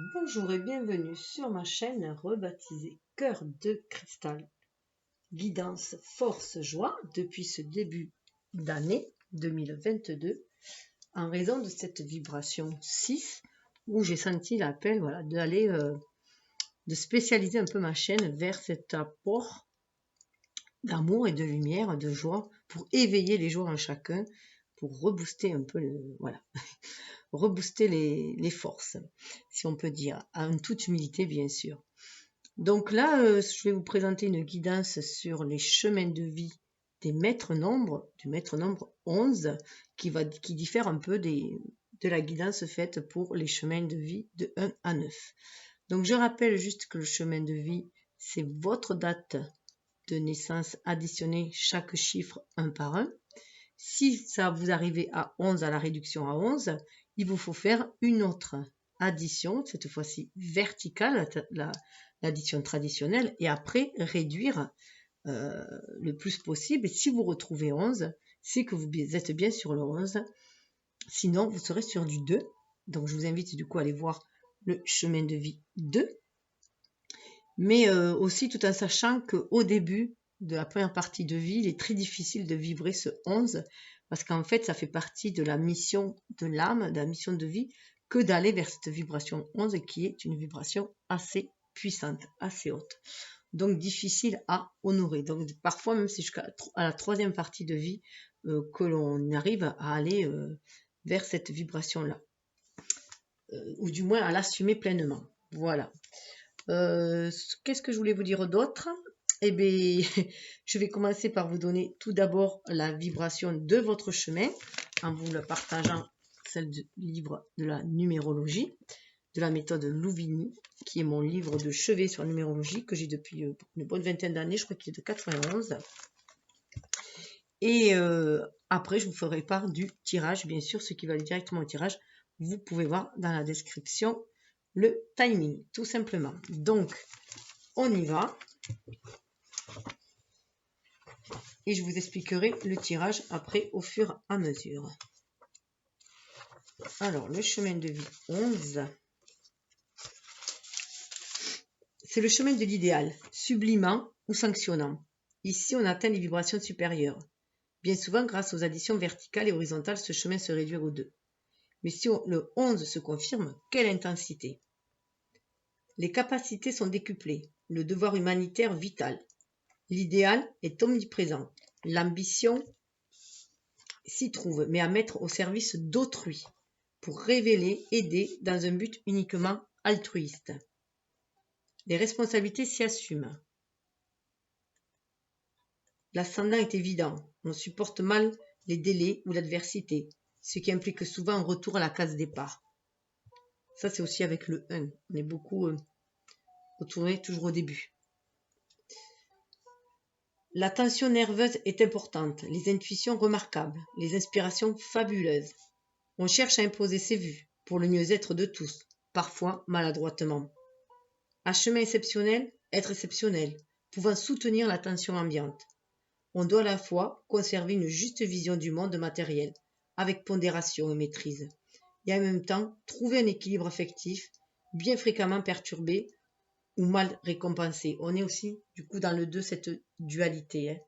Bonjour et bienvenue sur ma chaîne rebaptisée Cœur de Cristal. Guidance, force, joie depuis ce début d'année 2022 en raison de cette vibration 6 où j'ai senti l'appel d'aller de spécialiser un peu ma chaîne vers cet apport d'amour et de lumière, de joie pour éveiller les joies en chacun, pour rebooster un peu rebooster les forces, si on peut dire, en toute humilité bien sûr. Donc là, je vais vous présenter une guidance sur les chemins de vie des maîtres nombres, du maître nombre 11, qui diffère un peu de la guidance faite pour les chemins de vie de 1 à 9. Donc je rappelle juste que le chemin de vie, c'est votre date de naissance additionnée chaque chiffre un par un. Si ça vous arrivez à 11, à la réduction à 11, il vous faut faire une autre addition, cette fois-ci verticale, l'addition traditionnelle, et après réduire le plus possible. Et si vous retrouvez 11, c'est que vous êtes bien sur le 11. Sinon, vous serez sur du 2. Donc, je vous invite du coup à aller voir le chemin de vie 2. Mais aussi tout en sachant qu'au début de la première partie de vie, il est très difficile de vibrer ce 11 parce qu'en fait, ça fait partie de la mission de l'âme, de la mission de vie, que d'aller vers cette vibration 11 qui est une vibration assez puissante, assez haute. Donc difficile à honorer. Donc parfois, même c'est jusqu'à la troisième partie de vie que l'on arrive à aller vers cette vibration-là. Ou du moins à l'assumer pleinement. Voilà. Qu'est-ce que je voulais vous dire d'autre? Eh bien, je vais commencer par vous donner tout d'abord la vibration de votre chemin en vous le partageant, celle du livre de la numérologie, de la méthode Louvigny, qui est mon livre de chevet sur la numérologie que j'ai depuis une bonne vingtaine d'années, je crois qu'il est de 91. Et après, je vous ferai part du tirage, bien sûr, ce qui va aller directement au tirage. Vous pouvez voir dans la description le timing, tout simplement. Donc, on y va. Et je vous expliquerai le tirage après au fur et à mesure. Alors, le chemin de vie 11. C'est le chemin de l'idéal, sublimant ou sanctionnant. Ici, on atteint les vibrations supérieures. Bien souvent, grâce aux additions verticales et horizontales, ce chemin se réduit au 2. Mais si le 11 se confirme, quelle intensité! Les capacités sont décuplées, le devoir humanitaire vital. L'idéal est omniprésent. L'ambition s'y trouve, mais à mettre au service d'autrui, pour révéler, aider dans un but uniquement altruiste. Les responsabilités s'y assument. L'ascendant est évident, on supporte mal les délais ou l'adversité, ce qui implique souvent un retour à la case départ. Ça, c'est aussi avec le 1. On est beaucoup retourné toujours au début. La tension nerveuse est importante, les intuitions remarquables, les inspirations fabuleuses. On cherche à imposer ses vues pour le mieux-être de tous, parfois maladroitement. Un chemin exceptionnel, être exceptionnel, pouvant soutenir la tension ambiante. On doit à la fois conserver une juste vision du monde matériel, avec pondération et maîtrise, et en même temps trouver un équilibre affectif, bien fréquemment perturbé ou mal récompensé. On est aussi, du coup, dans le 2, cette dualité.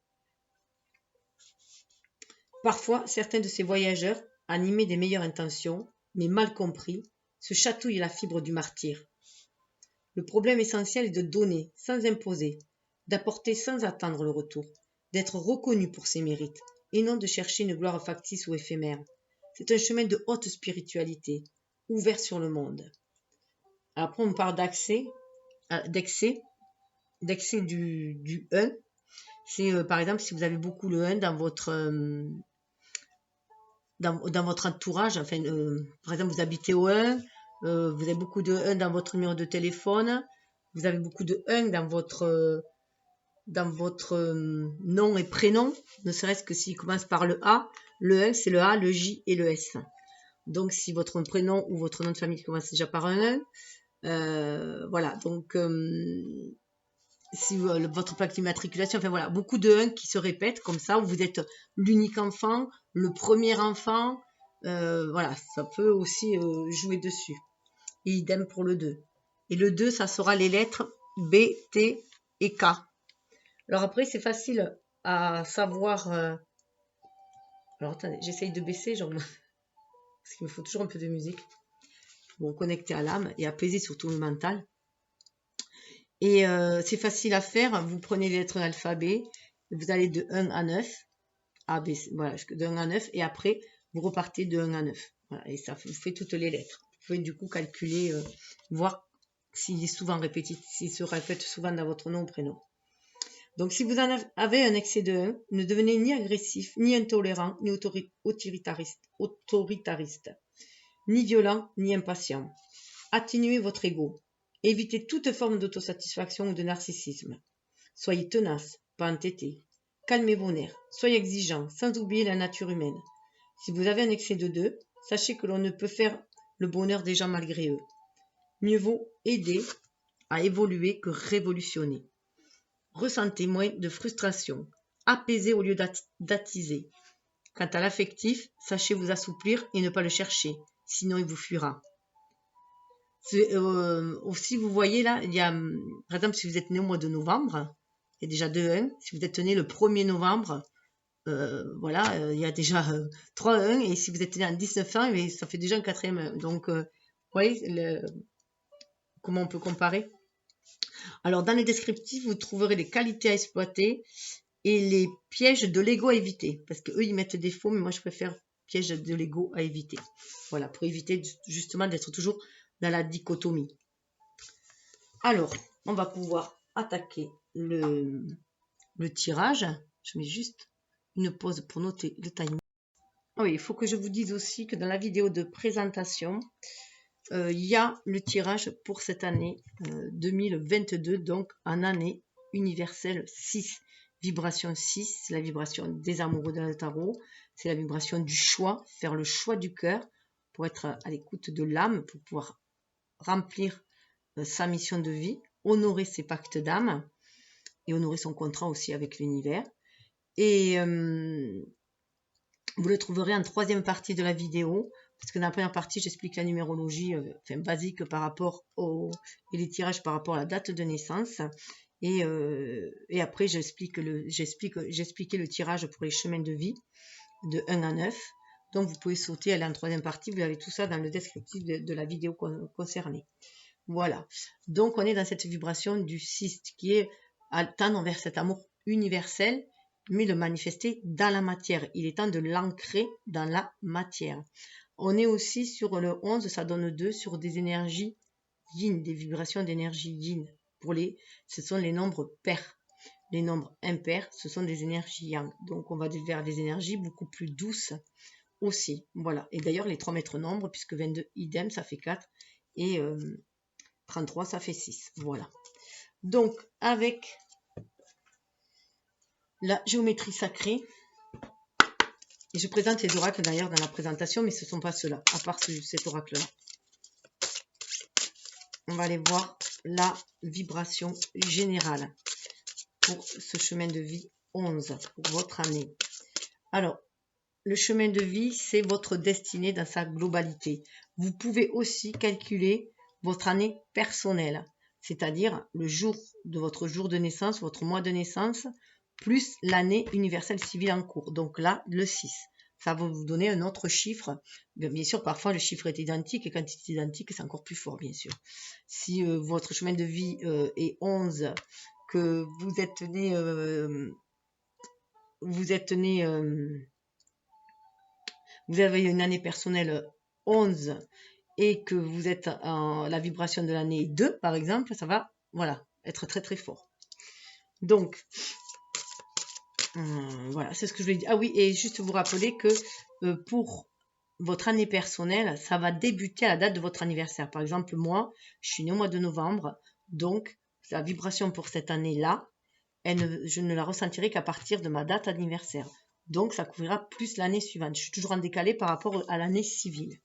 Parfois, certains de ces voyageurs, animés des meilleures intentions, mais mal compris, se chatouillent la fibre du martyr. Le problème essentiel est de donner sans imposer, d'apporter sans attendre le retour, d'être reconnu pour ses mérites, et non de chercher une gloire factice ou éphémère. C'est un chemin de haute spiritualité, ouvert sur le monde. Après, on parle d'excès du 1. C'est par exemple si vous avez beaucoup le 1 dans votre entourage, enfin, par exemple vous habitez au 1, vous avez beaucoup de 1 dans votre numéro de téléphone, vous avez beaucoup de 1 dans votre nom et prénom, ne serait-ce que s'il commence par le A. Le 1, c'est le A, le J et le S. Donc, si votre prénom ou votre nom de famille commence déjà par un 1, voilà. Donc, si votre plaque d'immatriculation, enfin voilà, beaucoup de 1 qui se répètent comme ça, où vous êtes l'unique enfant, le premier enfant, voilà, ça peut aussi jouer dessus. Et idem pour le 2. Et le 2, ça sera les lettres B, T et K. Alors après, c'est facile à savoir. Alors attendez, j'essaye de baisser, genre, parce qu'il me faut toujours un peu de musique. Bon, connecter à l'âme et apaiser surtout le mental. Et c'est facile à faire. Vous prenez les lettres de l'alphabet, vous allez de 1 à 9. A, B, C, voilà, de 1 à 9. Et après, vous repartez de 1 à 9. Voilà, et ça vous fait toutes les lettres. Vous pouvez du coup calculer, voir s'il est souvent répétitif, s'il se répète souvent dans votre nom ou prénom. Donc, si vous en avez un excès de 1, ne devenez ni agressif, ni intolérant, ni autoritariste, ni violent, ni impatient. Atténuez votre ego. Évitez toute forme d'autosatisfaction ou de narcissisme. Soyez tenace, pas entêté. Calmez vos nerfs. Soyez exigeant, sans oublier la nature humaine. Si vous avez un excès de 2, sachez que l'on ne peut faire le bonheur des gens malgré eux. Mieux vaut aider à évoluer que révolutionner. Ressentez moins de frustration. Apaisez au lieu d'attiser. Quant à l'affectif, sachez vous assouplir et ne pas le chercher, sinon il vous fuira. Aussi, vous voyez là, il y a, par exemple, si vous êtes né au mois de novembre, il y a déjà 2 1. Si vous êtes né le 1er novembre, voilà, il y a déjà 3 1. Et si vous êtes né en 19 1, ça fait déjà un 4e 1. Donc, vous voyez comment on peut comparer. Alors, dans les descriptifs, vous trouverez les qualités à exploiter et les pièges de l'ego à éviter. Parce qu'eux, ils mettent des faux, mais moi, je préfère pièges de l'ego à éviter. Voilà, pour éviter justement d'être toujours dans la dichotomie. Alors, on va pouvoir attaquer le tirage. Je mets juste une pause pour noter le timing. Ah oui, il faut que je vous dise aussi que dans la vidéo de présentation, il y a le tirage pour cette année 2022, donc en année universelle 6. Vibration 6, c'est la vibration des amoureux dans le tarot, c'est la vibration du choix, faire le choix du cœur pour être à l'écoute de l'âme, pour pouvoir remplir sa mission de vie, honorer ses pactes d'âme et honorer son contrat aussi avec l'univers. Et vous le trouverez en 3e partie de la vidéo, parce que dans la première partie, j'explique la numérologie basique par rapport et les tirages par rapport à la date de naissance. Et après, j'expliquais le tirage pour les chemins de vie de 1 à 9. Donc, vous pouvez sauter, aller en 3e partie. Vous avez tout ça dans le descriptif de la vidéo concernée. Voilà. Donc, on est dans cette vibration du 6 qui est à tendre vers cet amour universel, mais le manifester dans la matière. Il est temps de l'ancrer dans la matière. On est aussi sur le 11, ça donne 2, sur des énergies yin, des vibrations d'énergie yin. Ce sont les nombres pairs. Les nombres impairs, ce sont des énergies yang. Donc, on va vers des énergies beaucoup plus douces aussi. Voilà. Et d'ailleurs, les 3 maîtres nombres, puisque 22, idem, ça fait 4. Et 33, ça fait 6. Voilà. Donc, avec la géométrie sacrée, et je présente les oracles d'ailleurs dans la présentation, mais ce ne sont pas ceux-là, à part cet oracle-là. On va aller voir la vibration générale pour ce chemin de vie 11, pour votre année. Alors, le chemin de vie, c'est votre destinée dans sa globalité. Vous pouvez aussi calculer votre année personnelle, c'est-à-dire le jour de votre jour de naissance, votre mois de naissance, plus l'année universelle civile en cours. Donc là, le 6. Ça va vous donner un autre chiffre. Bien sûr, parfois, le chiffre est identique, et quand il est identique, c'est encore plus fort, bien sûr. Si votre chemin de vie est 11, que vous êtes né... vous avez une année personnelle 11 et que vous êtes en la vibration de l'année 2, par exemple, ça va être très très fort. Donc, voilà, c'est ce que je voulais dire. Ah oui, et juste vous rappeler que pour votre année personnelle, ça va débuter à la date de votre anniversaire. Par exemple, moi, je suis née au mois de novembre, donc la vibration pour cette année-là, je ne la ressentirai qu'à partir de ma date d'anniversaire. Donc, ça couvrira plus l'année suivante. Je suis toujours en décalé par rapport à l'année civile.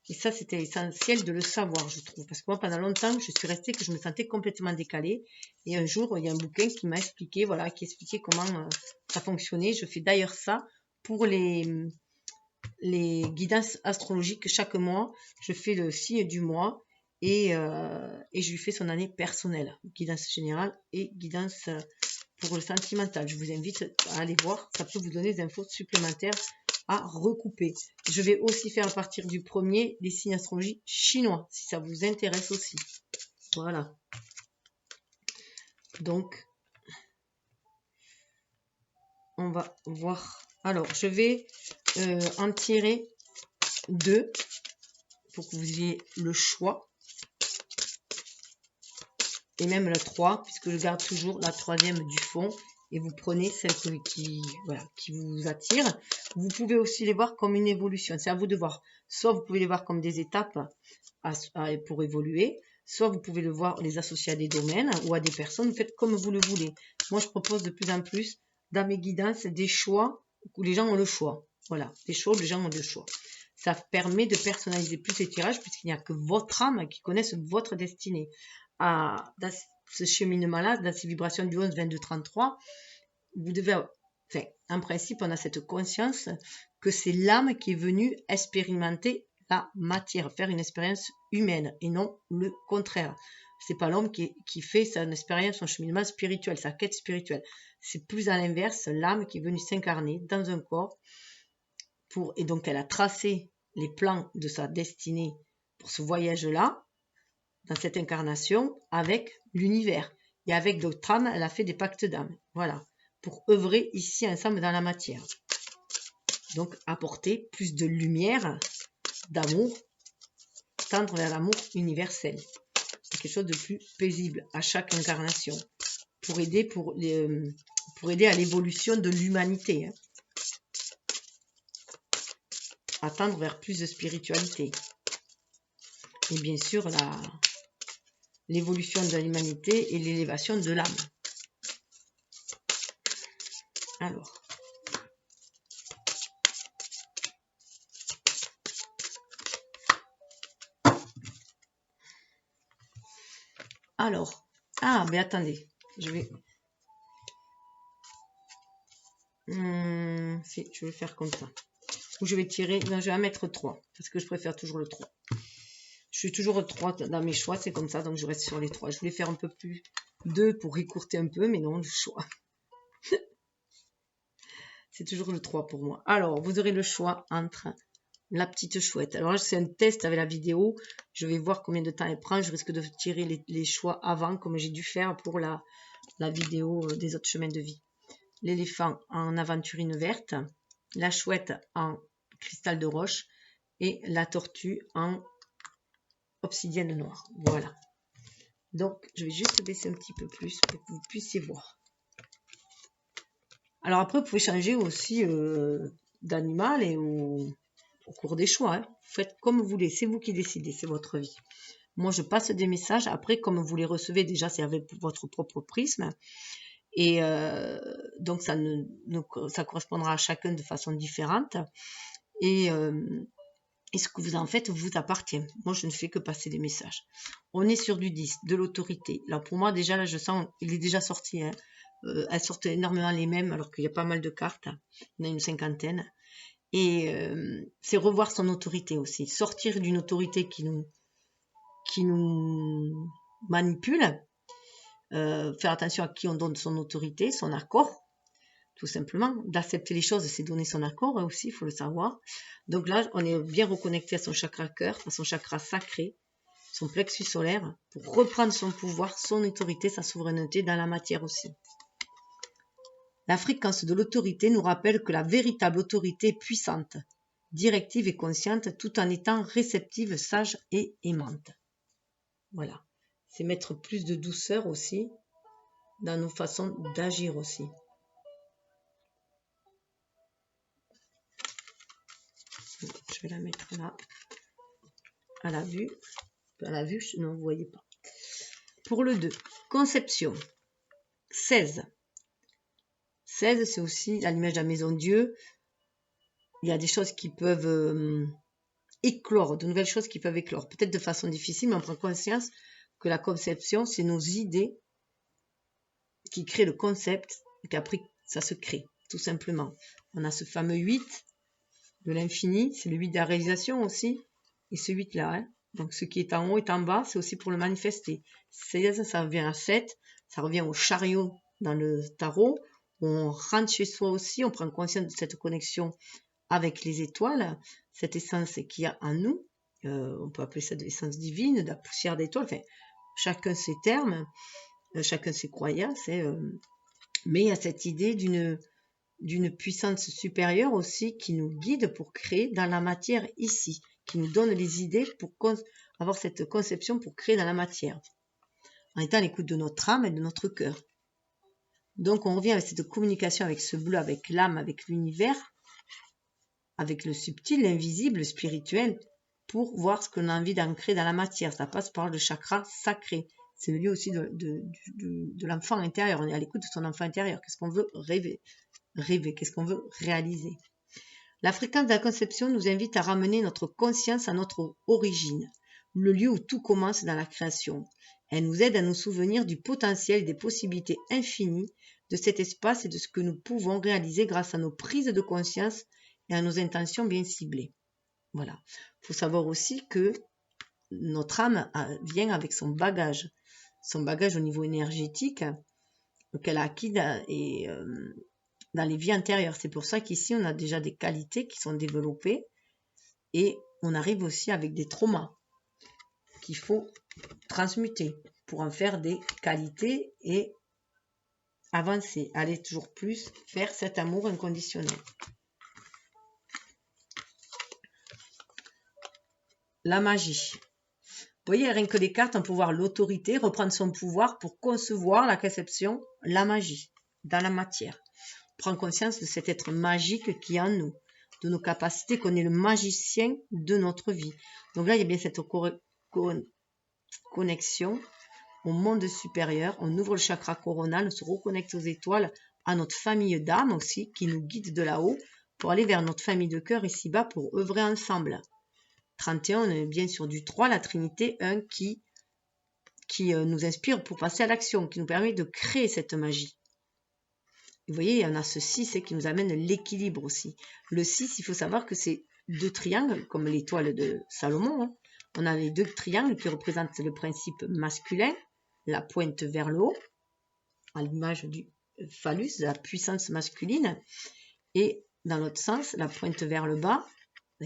Et ça, c'était essentiel de le savoir, je trouve. Parce que moi, pendant longtemps, je suis restée que je me sentais complètement décalée. Et un jour, il y a un bouquin qui m'a expliqué, qui expliquait comment ça fonctionnait. Je fais d'ailleurs ça pour les les guidances astrologiques. Chaque mois, je fais le signe du mois et je lui fais son année personnelle. Guidance générale et guidance pour le sentimental. Je vous invite à aller voir. Ça peut vous donner des infos supplémentaires à recouper. Je vais aussi faire à partir du 1er les signes astrologiques chinois, si ça vous intéresse aussi. Voilà. Donc, on va voir. Alors, je vais en tirer 2 pour que vous ayez le choix. Et même la 3, puisque je garde toujours la 3e du fond. Et vous prenez celle qui vous attire. Vous pouvez aussi les voir comme une évolution. C'est à vous de voir. Soit vous pouvez les voir comme des étapes pour évoluer. Soit vous pouvez les associer à des domaines ou à des personnes. Vous faites comme vous le voulez. Moi, je propose de plus en plus dans mes guidances des choix où les gens ont le choix. Voilà, des choix où les gens ont le choix. Ça permet de personnaliser plus les tirages puisqu'il n'y a que votre âme qui connaisse votre destinée. Dans ce cheminement-là, dans ces vibrations du 11, 22, 33, vous devez, en principe, on a cette conscience que c'est l'âme qui est venue expérimenter la matière, faire une expérience humaine et non le contraire. C'est pas l'homme qui fait son expérience, son cheminement spirituel, sa quête spirituelle. C'est plus à l'inverse, l'âme qui est venue s'incarner dans un corps et donc elle a tracé les plans de sa destinée pour ce voyage-là, dans cette incarnation, avec l'univers. Et avec d'autres âmes, elle a fait des pactes d'âme. Voilà. Pour œuvrer ici ensemble dans la matière. Donc, apporter plus de lumière, d'amour, tendre vers l'amour universel. C'est quelque chose de plus paisible à chaque incarnation. Pour aider à l'évolution de l'humanité. Hein. À tendre vers plus de spiritualité. Et bien sûr, l'évolution de l'humanité et l'élévation de l'âme. Alors, mais attendez, je vais... si, je vais faire comme ça. Ou je vais tirer, non, je vais en mettre 3, parce que je préfère toujours le 3. Je suis toujours 3 dans mes choix, c'est comme ça, donc je reste sur les 3. Je voulais faire un peu plus 2 pour écourter un peu, mais non, le choix. C'est toujours le 3 pour moi. Alors, vous aurez le choix entre la petite chouette. Alors là, c'est un test avec la vidéo. Je vais voir combien de temps elle prend. Je risque de tirer les choix avant, comme j'ai dû faire pour la vidéo des autres chemins de vie. L'éléphant en aventurine verte, la chouette en cristal de roche et la tortue en obsidienne noire. Voilà. Donc, je vais juste baisser un petit peu plus pour que vous puissiez voir. Alors après, vous pouvez changer aussi d'animal et au cours des choix. Hein. Vous faites comme vous voulez. C'est vous qui décidez. C'est votre vie. Moi, je passe des messages. Après, comme vous les recevez, déjà, c'est avec votre propre prisme. Et donc, ça correspondra à chacun de façon différente. Et ce que vous en faites vous appartient. Moi, je ne fais que passer des messages. On est sur du 10, de l'autorité. Alors, pour moi, déjà, là, je sens, il est déjà sorti. Hein. Elles sortent énormément les mêmes, alors qu'il y a pas mal de cartes. Il y en a une 50aine. Et c'est revoir son autorité aussi. Sortir d'une autorité qui nous manipule. Faire attention à qui on donne son autorité, son accord, tout simplement. D'accepter les choses, c'est donner son accord aussi, il faut le savoir. Donc là, on est bien reconnecté à son chakra cœur, à son chakra sacré, son plexus solaire, pour reprendre son pouvoir, son autorité, sa souveraineté dans la matière aussi. La fréquence de l'autorité nous rappelle que la véritable autorité est puissante, directive et consciente, tout en étant réceptive, sage et aimante. Voilà. C'est mettre plus de douceur aussi dans nos façons d'agir aussi. Je vais la mettre là, à la vue. À la vue, non, vous ne voyez pas. Pour le 2, conception. 16. 16, c'est aussi à l'image de la maison Dieu. Il y a des choses qui peuvent éclore, de nouvelles choses qui peuvent éclore. Peut-être de façon difficile, mais on prend conscience que la conception, c'est nos idées qui créent le concept et qu'après, ça se crée, tout simplement. On a ce fameux 8 de l'infini, c'est le 8 de la réalisation aussi, et ce 8-là. Hein. Donc ce qui est en haut est en bas, c'est aussi pour le manifester. 16, ça revient à 7, ça revient au chariot dans le tarot. On rentre chez soi aussi, on prend conscience de cette connexion avec les étoiles, cette essence qu'il y a en nous. On peut appeler ça de l'essence divine, de la poussière d'étoiles. Enfin, chacun ses termes, chacun ses croyances. Mais il y a cette idée d'une puissance supérieure aussi qui nous guide pour créer dans la matière ici, qui nous donne les idées pour avoir cette conception pour créer dans la matière, en étant à l'écoute de notre âme et de notre cœur. Donc on revient avec cette communication avec ce bleu, avec l'âme, avec l'univers, avec le subtil, l'invisible, le spirituel, pour voir ce qu'on a envie d'ancrer dans la matière. Ça passe par le chakra sacré. C'est le lieu aussi de l'enfant intérieur. On est à l'écoute de son enfant intérieur. Qu'est-ce qu'on veut rêver, qu'est-ce qu'on veut réaliser. La fréquence de la conception nous invite à ramener notre conscience à notre origine, le lieu où tout commence dans la création. Elle nous aide à nous souvenir du potentiel et des possibilités infinies de cet espace et de ce que nous pouvons réaliser grâce à nos prises de conscience et à nos intentions bien ciblées. Voilà. Il faut savoir aussi que notre âme vient avec son bagage au niveau énergétique qu'elle a acquis dans les vies antérieures. C'est pour ça qu'ici, on a déjà des qualités qui sont développées et on arrive aussi avec des traumas qu'il faut transmuter pour en faire des qualités et avancer, aller toujours plus vers cet amour inconditionnel. La magie. Vous voyez, rien que les cartes, on peut voir l'autorité reprendre son pouvoir pour concevoir la conception, la magie, dans la matière. On prend conscience de cet être magique qui est en nous, de nos capacités, qu'on est le magicien de notre vie. Donc là, il y a bien cette connexion au monde supérieur. On ouvre le chakra coronal, on se reconnecte aux étoiles, à notre famille d'âme aussi, qui nous guide de là-haut, pour aller vers notre famille de cœur ici-bas, pour œuvrer ensemble. 31, on est bien sur du 3, la Trinité 1 qui nous inspire pour passer à l'action, qui nous permet de créer cette magie. Vous voyez, il y en a ce 6 qui nous amène l'équilibre aussi. Le 6, il faut savoir que c'est 2 triangles, comme l'étoile de Salomon. Hein. On a les 2 triangles qui représentent le principe masculin, la pointe vers le haut, à l'image du phallus, de la puissance masculine, et dans l'autre sens, la pointe vers le bas,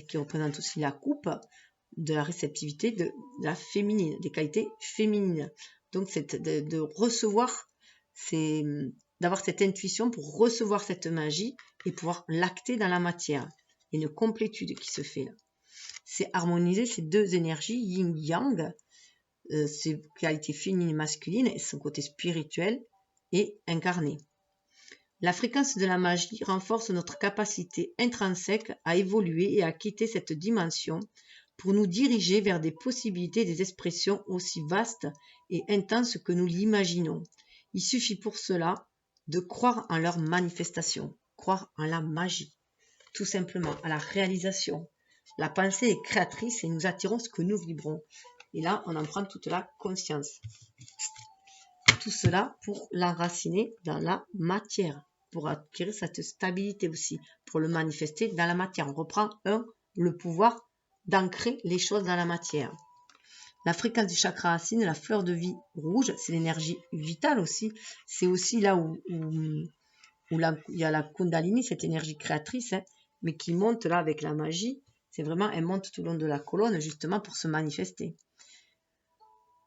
qui représente aussi la coupe, de la réceptivité de la féminine, des qualités féminines. Donc c'est de recevoir, c'est d'avoir cette intuition pour recevoir cette magie et pouvoir l'acter dans la matière. Il y a une complétude qui se fait là. C'est harmoniser ces 2 énergies, yin-yang, ses qualités féminines et masculines et son côté spirituel et incarné. La fréquence de la magie renforce notre capacité intrinsèque à évoluer et à quitter cette dimension pour nous diriger vers des possibilités, des expressions aussi vastes et intenses que nous l'imaginons. Il suffit pour cela de croire en leur manifestation, croire en la magie, tout simplement, à la réalisation. La pensée est créatrice et nous attirons ce que nous vibrons. Et là, on en prend toute la conscience. Tout cela pour l'enraciner dans la matière, pour acquérir cette stabilité aussi, pour le manifester dans la matière. On reprend le pouvoir d'ancrer les choses dans la matière. La fréquence du chakra racine, la fleur de vie rouge, c'est l'énergie vitale aussi. C'est aussi là où il y a la Kundalini, cette énergie créatrice, hein, mais qui monte là avec la magie. C'est vraiment, elle monte tout le long de la colonne justement pour se manifester.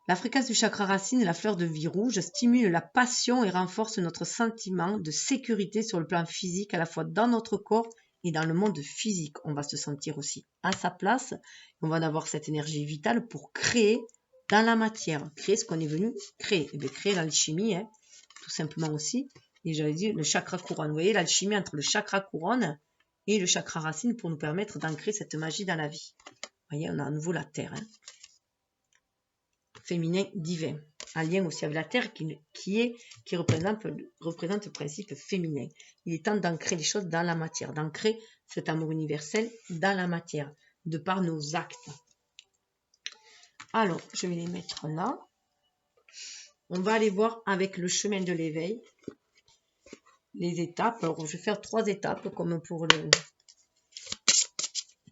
La fréquence du chakra racine, la fleur de vie rouge, stimule la passion et renforce notre sentiment de sécurité sur le plan physique, à la fois dans notre corps et dans le monde physique. On va se sentir aussi à sa place. On va avoir cette énergie vitale pour créer dans la matière, créer ce qu'on est venu créer. Et bien, créer l'alchimie, hein, tout simplement aussi. Et j'avais dit le chakra couronne. Vous voyez l'alchimie entre le chakra couronne et le chakra racine pour nous permettre d'ancrer cette magie dans la vie. Vous voyez, on a à nouveau la terre. Hein. Féminin divin, un lien aussi avec la terre qui représente le principe féminin. Il est temps d'ancrer les choses dans la matière, d'ancrer cet amour universel dans la matière, de par nos actes. Alors, je vais les mettre là. On va aller voir avec le chemin de l'éveil les étapes. Alors, je vais faire 3 étapes comme pour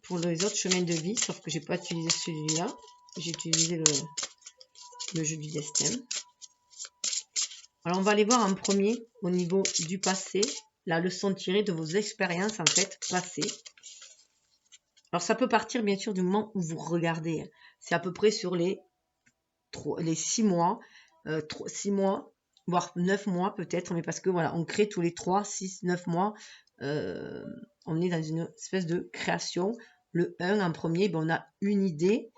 pour les autres chemins de vie, sauf que j'ai pas utilisé celui-là. J'ai utilisé le jeu du destin. Alors, on va aller voir en premier, au niveau du passé, la leçon tirée de vos expériences, en fait, passées. Alors, ça peut partir, bien sûr, du moment où vous regardez. C'est à peu près sur les 6 mois, 6 mois, voire 9 mois peut-être, mais parce que, voilà, on crée tous les 3, 6, 9 mois. On est dans une espèce de création. Le 1, en premier, ben, on a une idée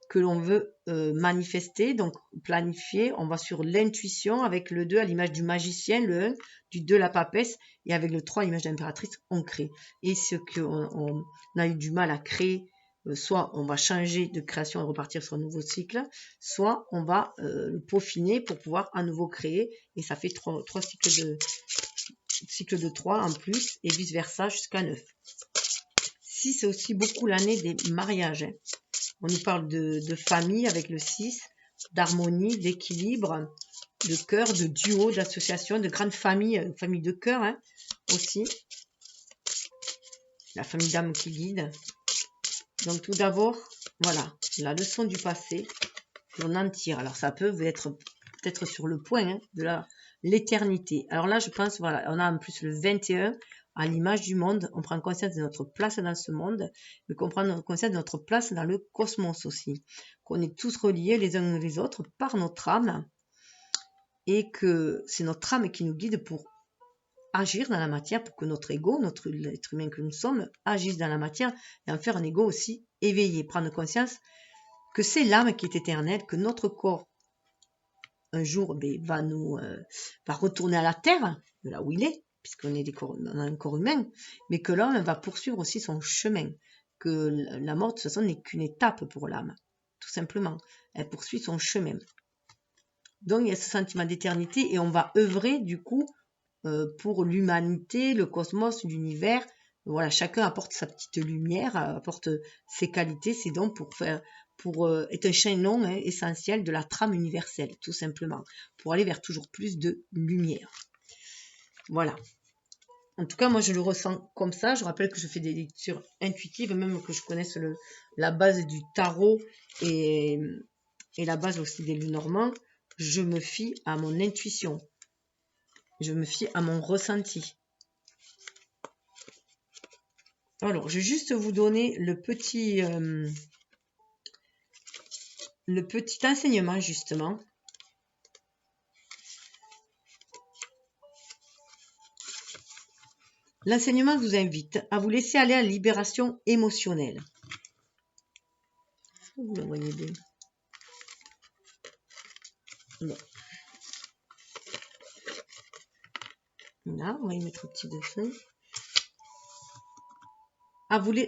que l'on veut manifester, donc planifier. On va sur l'intuition avec le 2 à l'image du magicien, le 1, du 2 la papesse, et avec le 3 à l'image d'impératrice, on crée. Et ce qu'on a eu du mal à créer, soit on va changer de création et repartir sur un nouveau cycle, soit on va le peaufiner pour pouvoir à nouveau créer, et ça fait 3 cycles de 3 en plus, et vice versa jusqu'à 9. 6, c'est aussi beaucoup l'année des mariages. On nous parle de famille avec le 6, d'harmonie, d'équilibre, de cœur, de duo, d'association, de grande famille, famille de cœur aussi. La famille d'âme qui guide. Donc tout d'abord, voilà, la leçon du passé, on en tire. Alors ça peut être peut-être sur le point de l'éternité. Alors là, je pense, voilà, on a en plus le 21, à l'image du monde, on prend conscience de notre place dans ce monde, mais qu'on prend conscience de notre place dans le cosmos aussi, qu'on est tous reliés les uns les autres par notre âme, et que c'est notre âme qui nous guide pour agir dans la matière, pour que notre ego, l'être humain que nous sommes, agisse dans la matière, et en faire un ego aussi éveillé, prendre conscience que c'est l'âme qui est éternelle, que notre corps, un jour, va retourner à la terre, de là où il est, puisqu'on on a un corps humain, mais que l'homme va poursuivre aussi son chemin, que la mort de toute façon n'est qu'une étape pour l'âme, tout simplement. Elle poursuit son chemin. Donc il y a ce sentiment d'éternité et on va œuvrer du coup pour l'humanité, le cosmos, l'univers. Voilà, chacun apporte sa petite lumière, apporte ses qualités, ses dons pour être un chaînon essentiel de la trame universelle, tout simplement, pour aller vers toujours plus de lumière. Voilà. En tout cas, moi, je le ressens comme ça. Je rappelle que je fais des lectures intuitives, même que je connaisse la base du tarot et la base aussi des Lenormand. Je me fie à mon intuition. Je me fie à mon ressenti. Alors, je vais juste vous donner le petit enseignement, justement. L'enseignement vous invite à vous laisser aller à la libération émotionnelle. Vous le voyez bien. Non. Là, on va y mettre un petit dessin.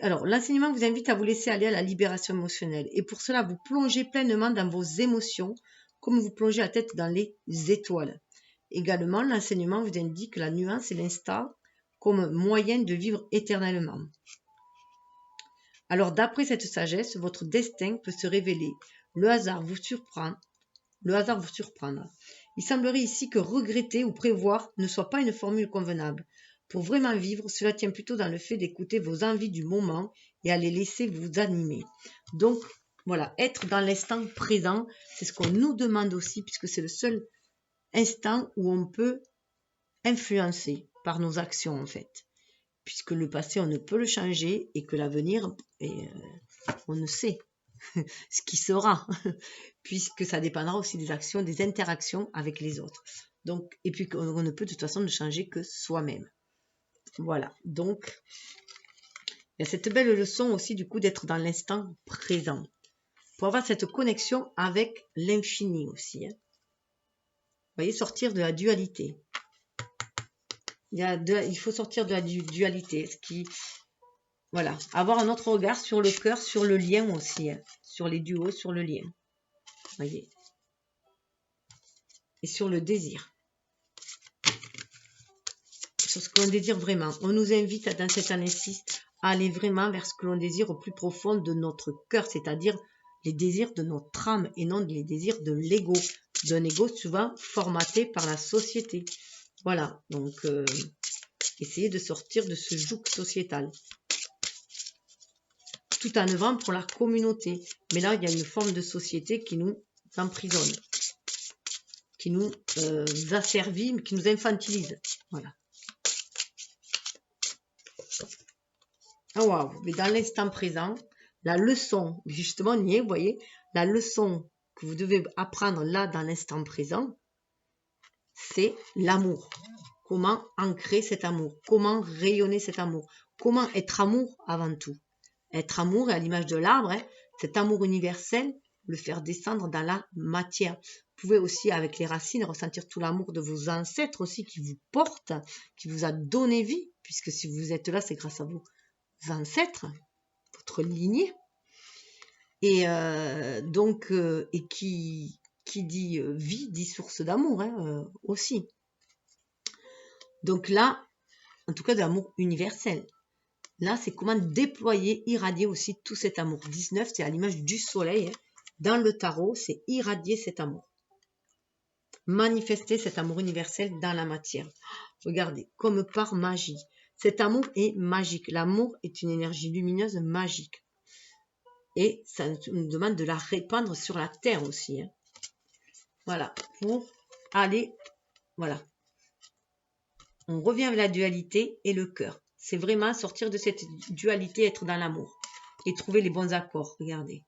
Alors, l'enseignement vous invite à vous laisser aller à la libération émotionnelle. Et pour cela, vous plongez pleinement dans vos émotions, comme vous plongez la tête dans les étoiles. Également, l'enseignement vous indique la nuance et l'instant comme moyen de vivre éternellement. Alors, d'après cette sagesse, votre destin peut se révéler. Le hasard vous surprend. Il semblerait ici que regretter ou prévoir ne soit pas une formule convenable. Pour vraiment vivre, cela tient plutôt dans le fait d'écouter vos envies du moment et à les laisser vous animer. Donc, voilà, être dans l'instant présent, c'est ce qu'on nous demande aussi, puisque c'est le seul instant où on peut influencer par nos actions, en fait. Puisque le passé, on ne peut le changer et que l'avenir, on ne sait ce qui sera, puisque ça dépendra aussi des actions, des interactions avec les autres. Donc, et puis on ne peut de toute façon ne changer que soi-même. Voilà, donc il y a cette belle leçon aussi du coup d'être dans l'instant présent, pour avoir cette connexion avec l'infini aussi. Vous voyez, sortir de la dualité. Il faut sortir de la dualité, voilà, avoir un autre regard sur le cœur, sur le lien aussi, sur les duos, sur le lien. Voyez. Et sur le désir. Sur ce que l'on désire vraiment. On nous invite dans cette année 6 à aller vraiment vers ce que l'on désire au plus profond de notre cœur, c'est-à-dire les désirs de notre âme et non les désirs de l'ego, d'un ego souvent formaté par la société. Voilà, donc essayez de sortir de ce joug sociétal. tout en œuvrant pour la communauté. Mais là, il y a une forme de société qui nous emprisonne, qui nous asservit, qui nous infantilise. Voilà. Ah waouh, mais dans l'instant présent, la leçon, justement, on y est, vous voyez, la leçon que vous devez apprendre là, dans l'instant présent, c'est l'amour. Comment ancrer cet amour? Comment rayonner cet amour? Comment être amour avant tout? Être amour, à l'image de l'arbre, hein, cet amour universel, le faire descendre dans la matière. Vous pouvez aussi, avec les racines, ressentir tout l'amour de vos ancêtres aussi qui vous portent, qui vous a donné vie, puisque si vous êtes là, c'est grâce à vos ancêtres, votre lignée. Et donc, et qui dit vie, dit source d'amour hein, aussi. Donc là, en tout cas de l'amour universel. Là, c'est comment déployer, irradier aussi tout cet amour. 19, c'est à l'image du soleil. Hein. Dans le tarot, c'est irradier cet amour. Manifester cet amour universel dans la matière. Regardez, comme par magie. Cet amour est magique. L'amour est une énergie lumineuse magique. Et ça nous demande de la répandre sur la terre aussi. Hein. Voilà, pour aller, voilà. On revient avec la dualité et le cœur. C'est vraiment sortir de cette dualité, être dans l'amour. Et trouver les bons accords, regardez.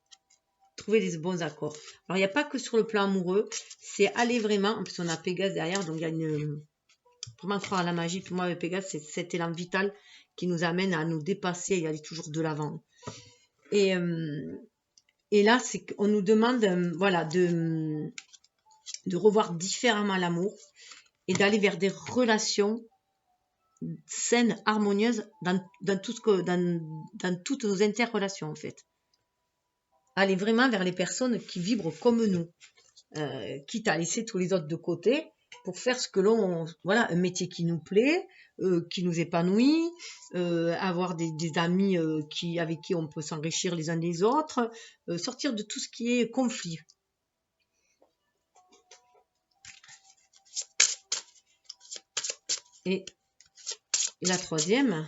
Trouver les bons accords. Alors, il n'y a pas que sur le plan amoureux, c'est aller vraiment, en plus on a Pégase derrière, donc il y a une... Vraiment croire à la magie, pour moi avec Pégase, c'est cet élan vital qui nous amène à nous dépasser et aller toujours de l'avant. Et là, c'est qu'on nous demande, voilà, de revoir différemment l'amour et d'aller vers des relations saines, harmonieuses dans toutes nos interrelations en fait. Aller vraiment vers les personnes qui vibrent comme nous, quitte à laisser tous les autres de côté pour faire ce que l'on, voilà, un métier qui nous plaît, qui nous épanouit, avoir des amis avec qui on peut s'enrichir les uns des autres, sortir de tout ce qui est conflit. Et la troisième,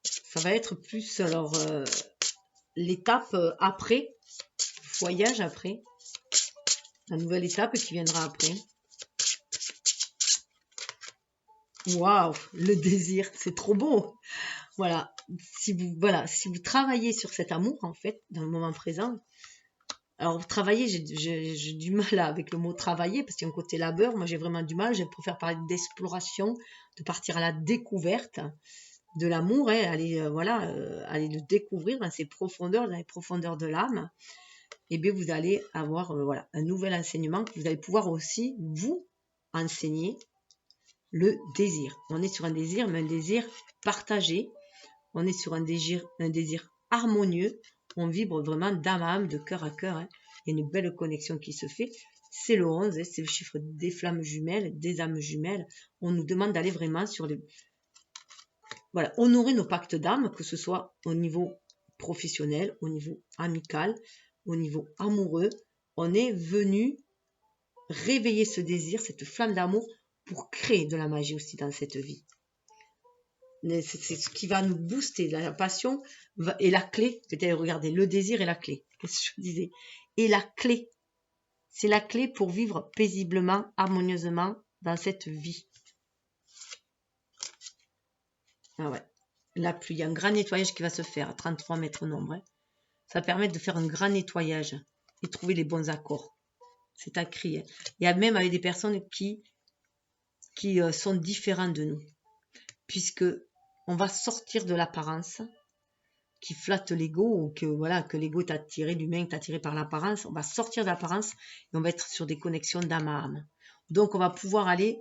ça va être plus alors l'étape après, voyage après, la nouvelle étape qui viendra après. Waouh, le désir, c'est trop beau. Voilà, si vous travaillez sur cet amour en fait dans le moment présent. Alors travailler, j'ai du mal avec le mot travailler parce qu'il y a un côté labeur. Moi j'ai vraiment du mal. Je préfère parler d'exploration, de partir à la découverte de l'amour, hein, aller aller le découvrir dans ses profondeurs, dans les profondeurs de l'âme. Et bien vous allez avoir un nouvel enseignement que vous allez pouvoir aussi vous enseigner. Le désir. On est sur un désir, mais un désir partagé. On est sur un désir harmonieux. On vibre vraiment d'âme à âme, de cœur à cœur. Hein. Il y a une belle connexion qui se fait. C'est le 11, hein, c'est le chiffre des flammes jumelles, des âmes jumelles. On nous demande d'aller vraiment sur les... Voilà, honorer nos pactes d'âme, que ce soit au niveau professionnel, au niveau amical, au niveau amoureux. On est venu réveiller ce désir, cette flamme d'amour, pour créer de la magie aussi dans cette vie. C'est ce qui va nous booster. La passion est la clé. Peut-être, regardez, le désir est la clé. Qu'est-ce que je disais? Et la clé, c'est la clé pour vivre paisiblement, harmonieusement dans cette vie. Ah ouais. La pluie, il y a un grand nettoyage qui va se faire à 33 mètres nombre. Hein. Ça permet de faire un grand nettoyage et trouver les bons accords. C'est à crier. Il y a même avec des personnes qui sont différents de nous, puisque on va sortir de l'apparence qui flatte l'ego ou que l'ego t'a attiré, l'humain t'a attiré par l'apparence. On va sortir de l'apparence et on va être sur des connexions d'âme à âme. Donc on va pouvoir aller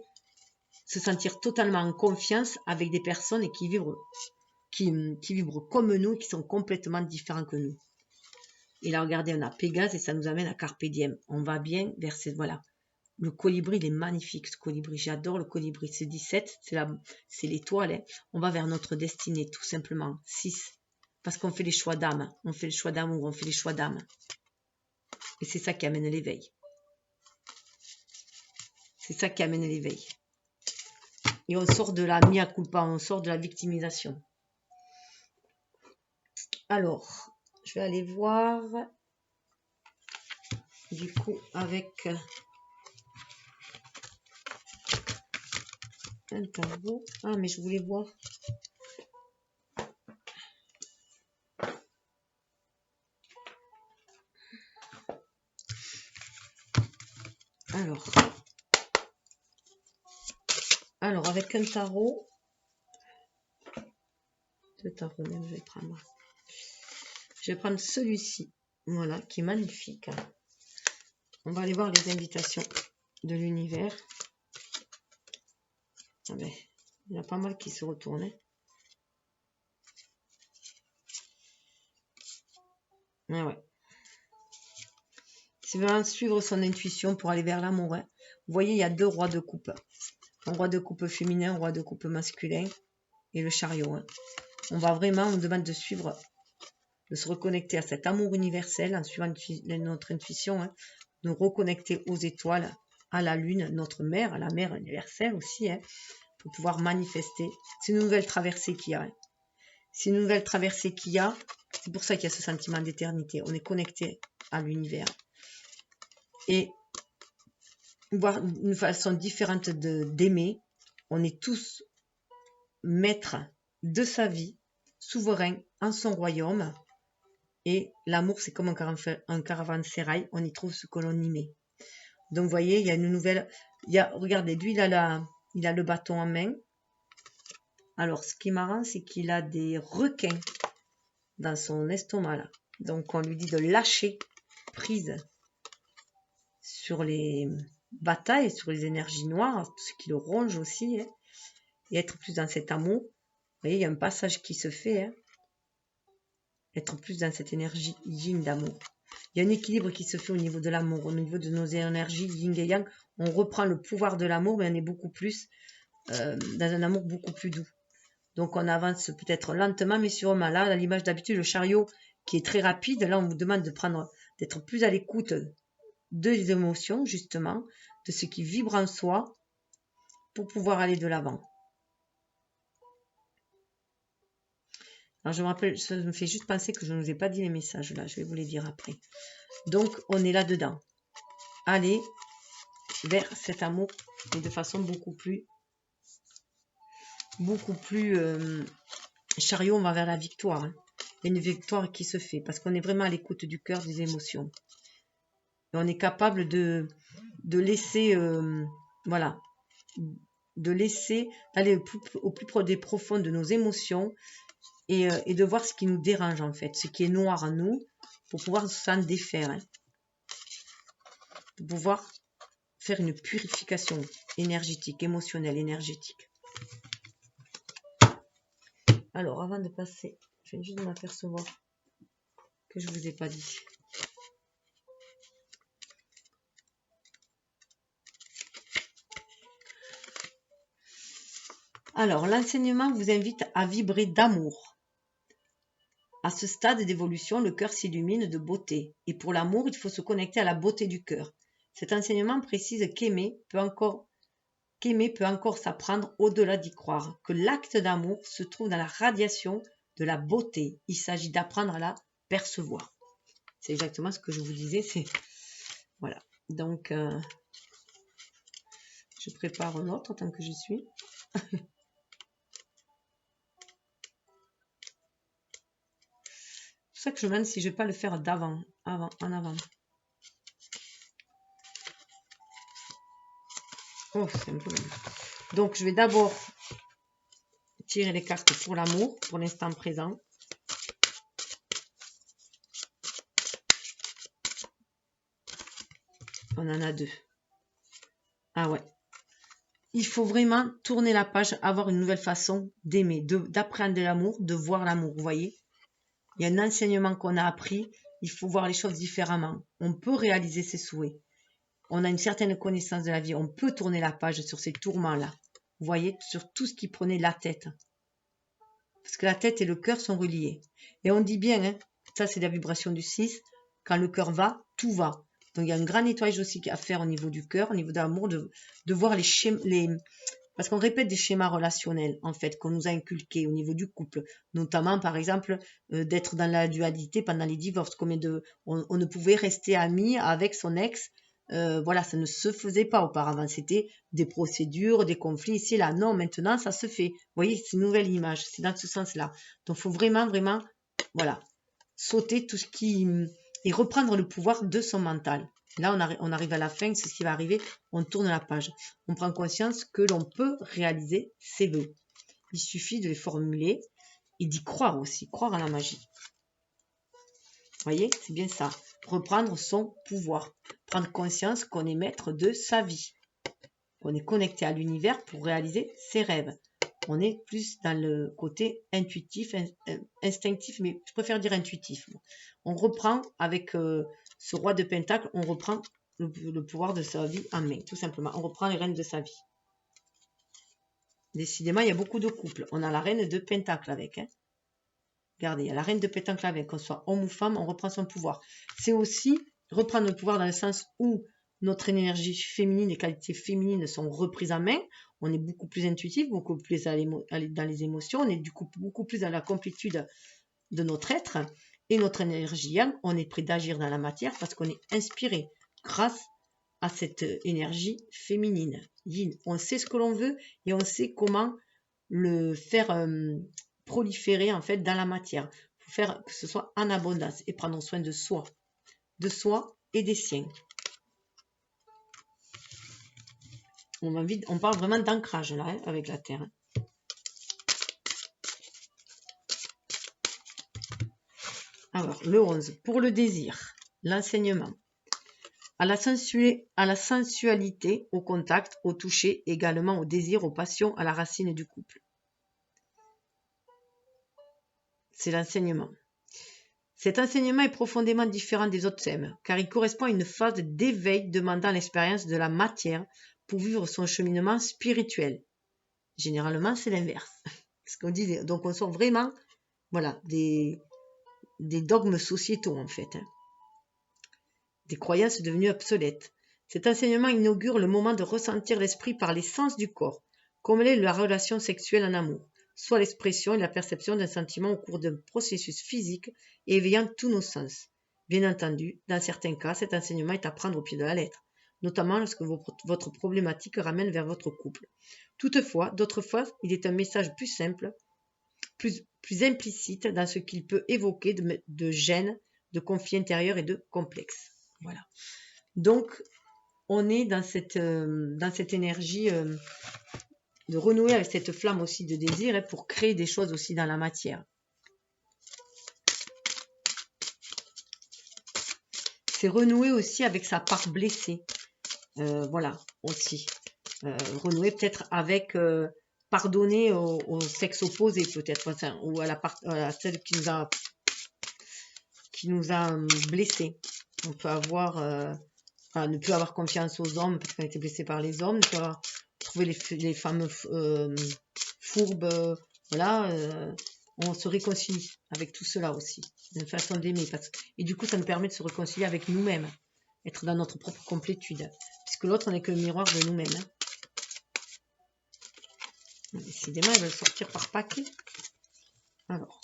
se sentir totalement en confiance avec des personnes qui vibrent comme nous, qui sont complètement différents que nous. Et là, regardez, on a Pégase et ça nous amène à Carpe Diem. On va bien vers cette... Voilà. Le colibri, il est magnifique, ce colibri. J'adore le colibri. C'est 17, c'est l'étoile. Hein. On va vers notre destinée, tout simplement. 6. Parce qu'on fait les choix d'âme. On fait le choix d'amour, on fait les choix d'âme. Et c'est ça qui amène l'éveil. C'est ça qui amène l'éveil. Et on sort de la mea culpa, on sort de la victimisation. Alors, je vais aller voir, du coup, avec un tarot. Ah, mais je voulais voir. Alors, avec un tarot, deux tarots même, je vais prendre. Je vais prendre celui-ci, voilà, qui est magnifique. On va aller voir les invitations de l'univers. Ah ben, il y en a pas mal qui se retournent. Ah ouais. C'est vraiment suivre son intuition pour aller vers l'amour. Hein. Vous voyez, il y a deux rois de coupe. Un roi de coupe féminin, un roi de coupe masculin et le chariot. Hein. On demande de suivre, de se reconnecter à cet amour universel en suivant notre intuition, hein, de nous reconnecter aux étoiles, à la lune, notre mère, à la mère universelle aussi, hein, pour pouvoir manifester. C'est une nouvelle traversée qu'il y a. Hein. C'est une nouvelle traversée qu'il y a. C'est pour ça qu'il y a ce sentiment d'éternité. On est connecté à l'univers. Et voir une façon différente d'aimer. On est tous maîtres de sa vie, souverains en son royaume. Et l'amour, c'est comme un caravansérail. On y trouve ce que l'on y met. Donc, vous voyez, il y a une nouvelle... regardez, lui, il a le bâton en main. Alors, ce qui est marrant, c'est qu'il a des requins dans son estomac, là. Donc, on lui dit de lâcher prise sur les batailles, sur les énergies noires, ce qui le ronge aussi, hein, et être plus dans cet amour. Vous voyez, il y a un passage qui se fait, hein, être plus dans cette énergie yin d'amour. Il y a un équilibre qui se fait au niveau de l'amour, au niveau de nos énergies yin et yang. On reprend le pouvoir de l'amour, mais on est beaucoup plus dans un amour beaucoup plus doux. Donc on avance peut-être lentement, mais sûrement. Là, à l'image d'habitude, le chariot qui est très rapide, là on vous demande d'être plus à l'écoute des émotions, justement, de ce qui vibre en soi, pour pouvoir aller de l'avant. Alors je me rappelle, ça me fait juste penser que je ne vous ai pas dit les messages là, je vais vous les dire après. Donc on est là-dedans. Allez vers cet amour, mais de façon beaucoup plus chariot, on va vers la victoire. Hein. Il y a une victoire qui se fait, parce qu'on est vraiment à l'écoute du cœur, des émotions. Et on est capable de laisser, voilà, de laisser aller au plus profond de nos émotions et de voir ce qui nous dérange en fait, ce qui est noir en nous, pour pouvoir s'en défaire. Hein. Pour pouvoir faire une purification énergétique, émotionnelle, énergétique. Alors, avant de passer, je viens juste de m'apercevoir que je ne vous ai pas dit. Alors, l'enseignement vous invite à vibrer d'amour. À ce stade d'évolution, le cœur s'illumine de beauté. Et pour l'amour, il faut se connecter à la beauté du cœur. Cet enseignement précise qu'aimer peut encore s'apprendre au-delà d'y croire, que l'acte d'amour se trouve dans la radiation de la beauté. Il s'agit d'apprendre à la percevoir. C'est exactement ce que je vous disais. Voilà. Donc, je prépare un autre tant que j'y suis. C'est pour ça que je me demande si je ne vais pas le faire en avant. Oh, c'est un peu long. Donc, je vais d'abord tirer les cartes pour l'amour, pour l'instant présent. On en a deux. Ah ouais. Il faut vraiment tourner la page, avoir une nouvelle façon d'aimer, d'apprendre l'amour, de voir l'amour, vous voyez. Il y a un enseignement qu'on a appris, il faut voir les choses différemment. On peut réaliser ses souhaits. On a une certaine connaissance de la vie, on peut tourner la page sur ces tourments-là. Vous voyez, sur tout ce qui prenait la tête. Parce que la tête et le cœur sont reliés. Et on dit bien, hein, ça c'est la vibration du 6, quand le cœur va, tout va. Donc il y a un grand nettoyage aussi à faire au niveau du cœur, au niveau de l'amour, de voir Parce qu'on répète des schémas relationnels, en fait, qu'on nous a inculqués au niveau du couple. Notamment, par exemple, d'être dans la dualité pendant les divorces. On ne pouvait rester amis avec son ex. Voilà, ça ne se faisait pas auparavant. C'était des procédures, des conflits ici, là. Non, maintenant, ça se fait. Vous voyez, c'est une nouvelle image. C'est dans ce sens-là. Donc, il faut vraiment, vraiment, voilà, sauter tout ce qui... et reprendre le pouvoir de son mental. Là, on arrive à la fin, c'est ce qui va arriver, on tourne la page. On prend conscience que l'on peut réaliser ses vœux. Il suffit de les formuler et d'y croire aussi, croire à la magie. Vous voyez, c'est bien ça. Reprendre son pouvoir. Prendre conscience qu'on est maître de sa vie. On est connecté à l'univers pour réaliser ses rêves. On est plus dans le côté intuitif, instinctif, mais je préfère dire intuitif. On reprend avec ce roi de Pentacle, on reprend le pouvoir de sa vie en main, tout simplement. On reprend les rênes de sa vie. Décidément, il y a beaucoup de couples. On a la reine de Pentacle avec. Hein. Regardez, il y a la reine de Pentacle avec. Qu'on soit homme ou femme, on reprend son pouvoir. C'est aussi reprendre le pouvoir dans le sens où notre énergie féminine, les qualités féminines sont reprises en main. On est beaucoup plus intuitif, beaucoup plus dans les émotions. On est du coup beaucoup plus dans la complétude de notre être. Et notre énergie yang, on est prêt d'agir dans la matière parce qu'on est inspiré grâce à cette énergie féminine. Yin, on sait ce que l'on veut et on sait comment le faire proliférer en fait dans la matière. Il faut faire que ce soit en abondance et prendre soin de soi et des siens. On parle vraiment d'ancrage là, hein, avec la Terre. Alors, le 11, pour le désir, l'enseignement. À la sensualité, au contact, au toucher, également au désir, aux passions, à la racine du couple. C'est l'enseignement. Cet enseignement est profondément différent des autres thèmes, car il correspond à une phase d'éveil demandant l'expérience de la matière pour vivre son cheminement spirituel. Généralement, c'est l'inverse. Ce qu'on dit, donc on sort vraiment voilà, des dogmes sociétaux en fait. Hein. Des croyances devenues obsolètes. Cet enseignement inaugure le moment de ressentir l'esprit par les sens du corps, comme l'est la relation sexuelle en amour, soit l'expression et la perception d'un sentiment au cours d'un processus physique et éveillant tous nos sens. Bien entendu, dans certains cas, cet enseignement est à prendre au pied de la lettre, notamment lorsque votre problématique ramène vers votre couple. Toutefois, d'autres fois, il est un message plus simple, plus implicite dans ce qu'il peut évoquer de gêne, de conflit intérieur et de complexe. Voilà. Donc, on est dans cette énergie de renouer avec cette flamme aussi de désir hein, pour créer des choses aussi dans la matière. C'est renouer aussi avec sa part blessée. Voilà, aussi. Renouer peut-être avec pardonner au sexe opposé peut-être, enfin, ou à celle qui nous a blessés. On peut avoir ne plus avoir confiance aux hommes parce qu'on a été blessé par les hommes, trouver les femmes fourbes, voilà, on se réconcilie avec tout cela aussi, une façon d'aimer. Et du coup, ça nous permet de se réconcilier avec nous-mêmes, être dans notre propre complétude, puisque l'autre n'est que le miroir de nous-mêmes. Hein. Décidément, ils veulent sortir par paquet. Alors,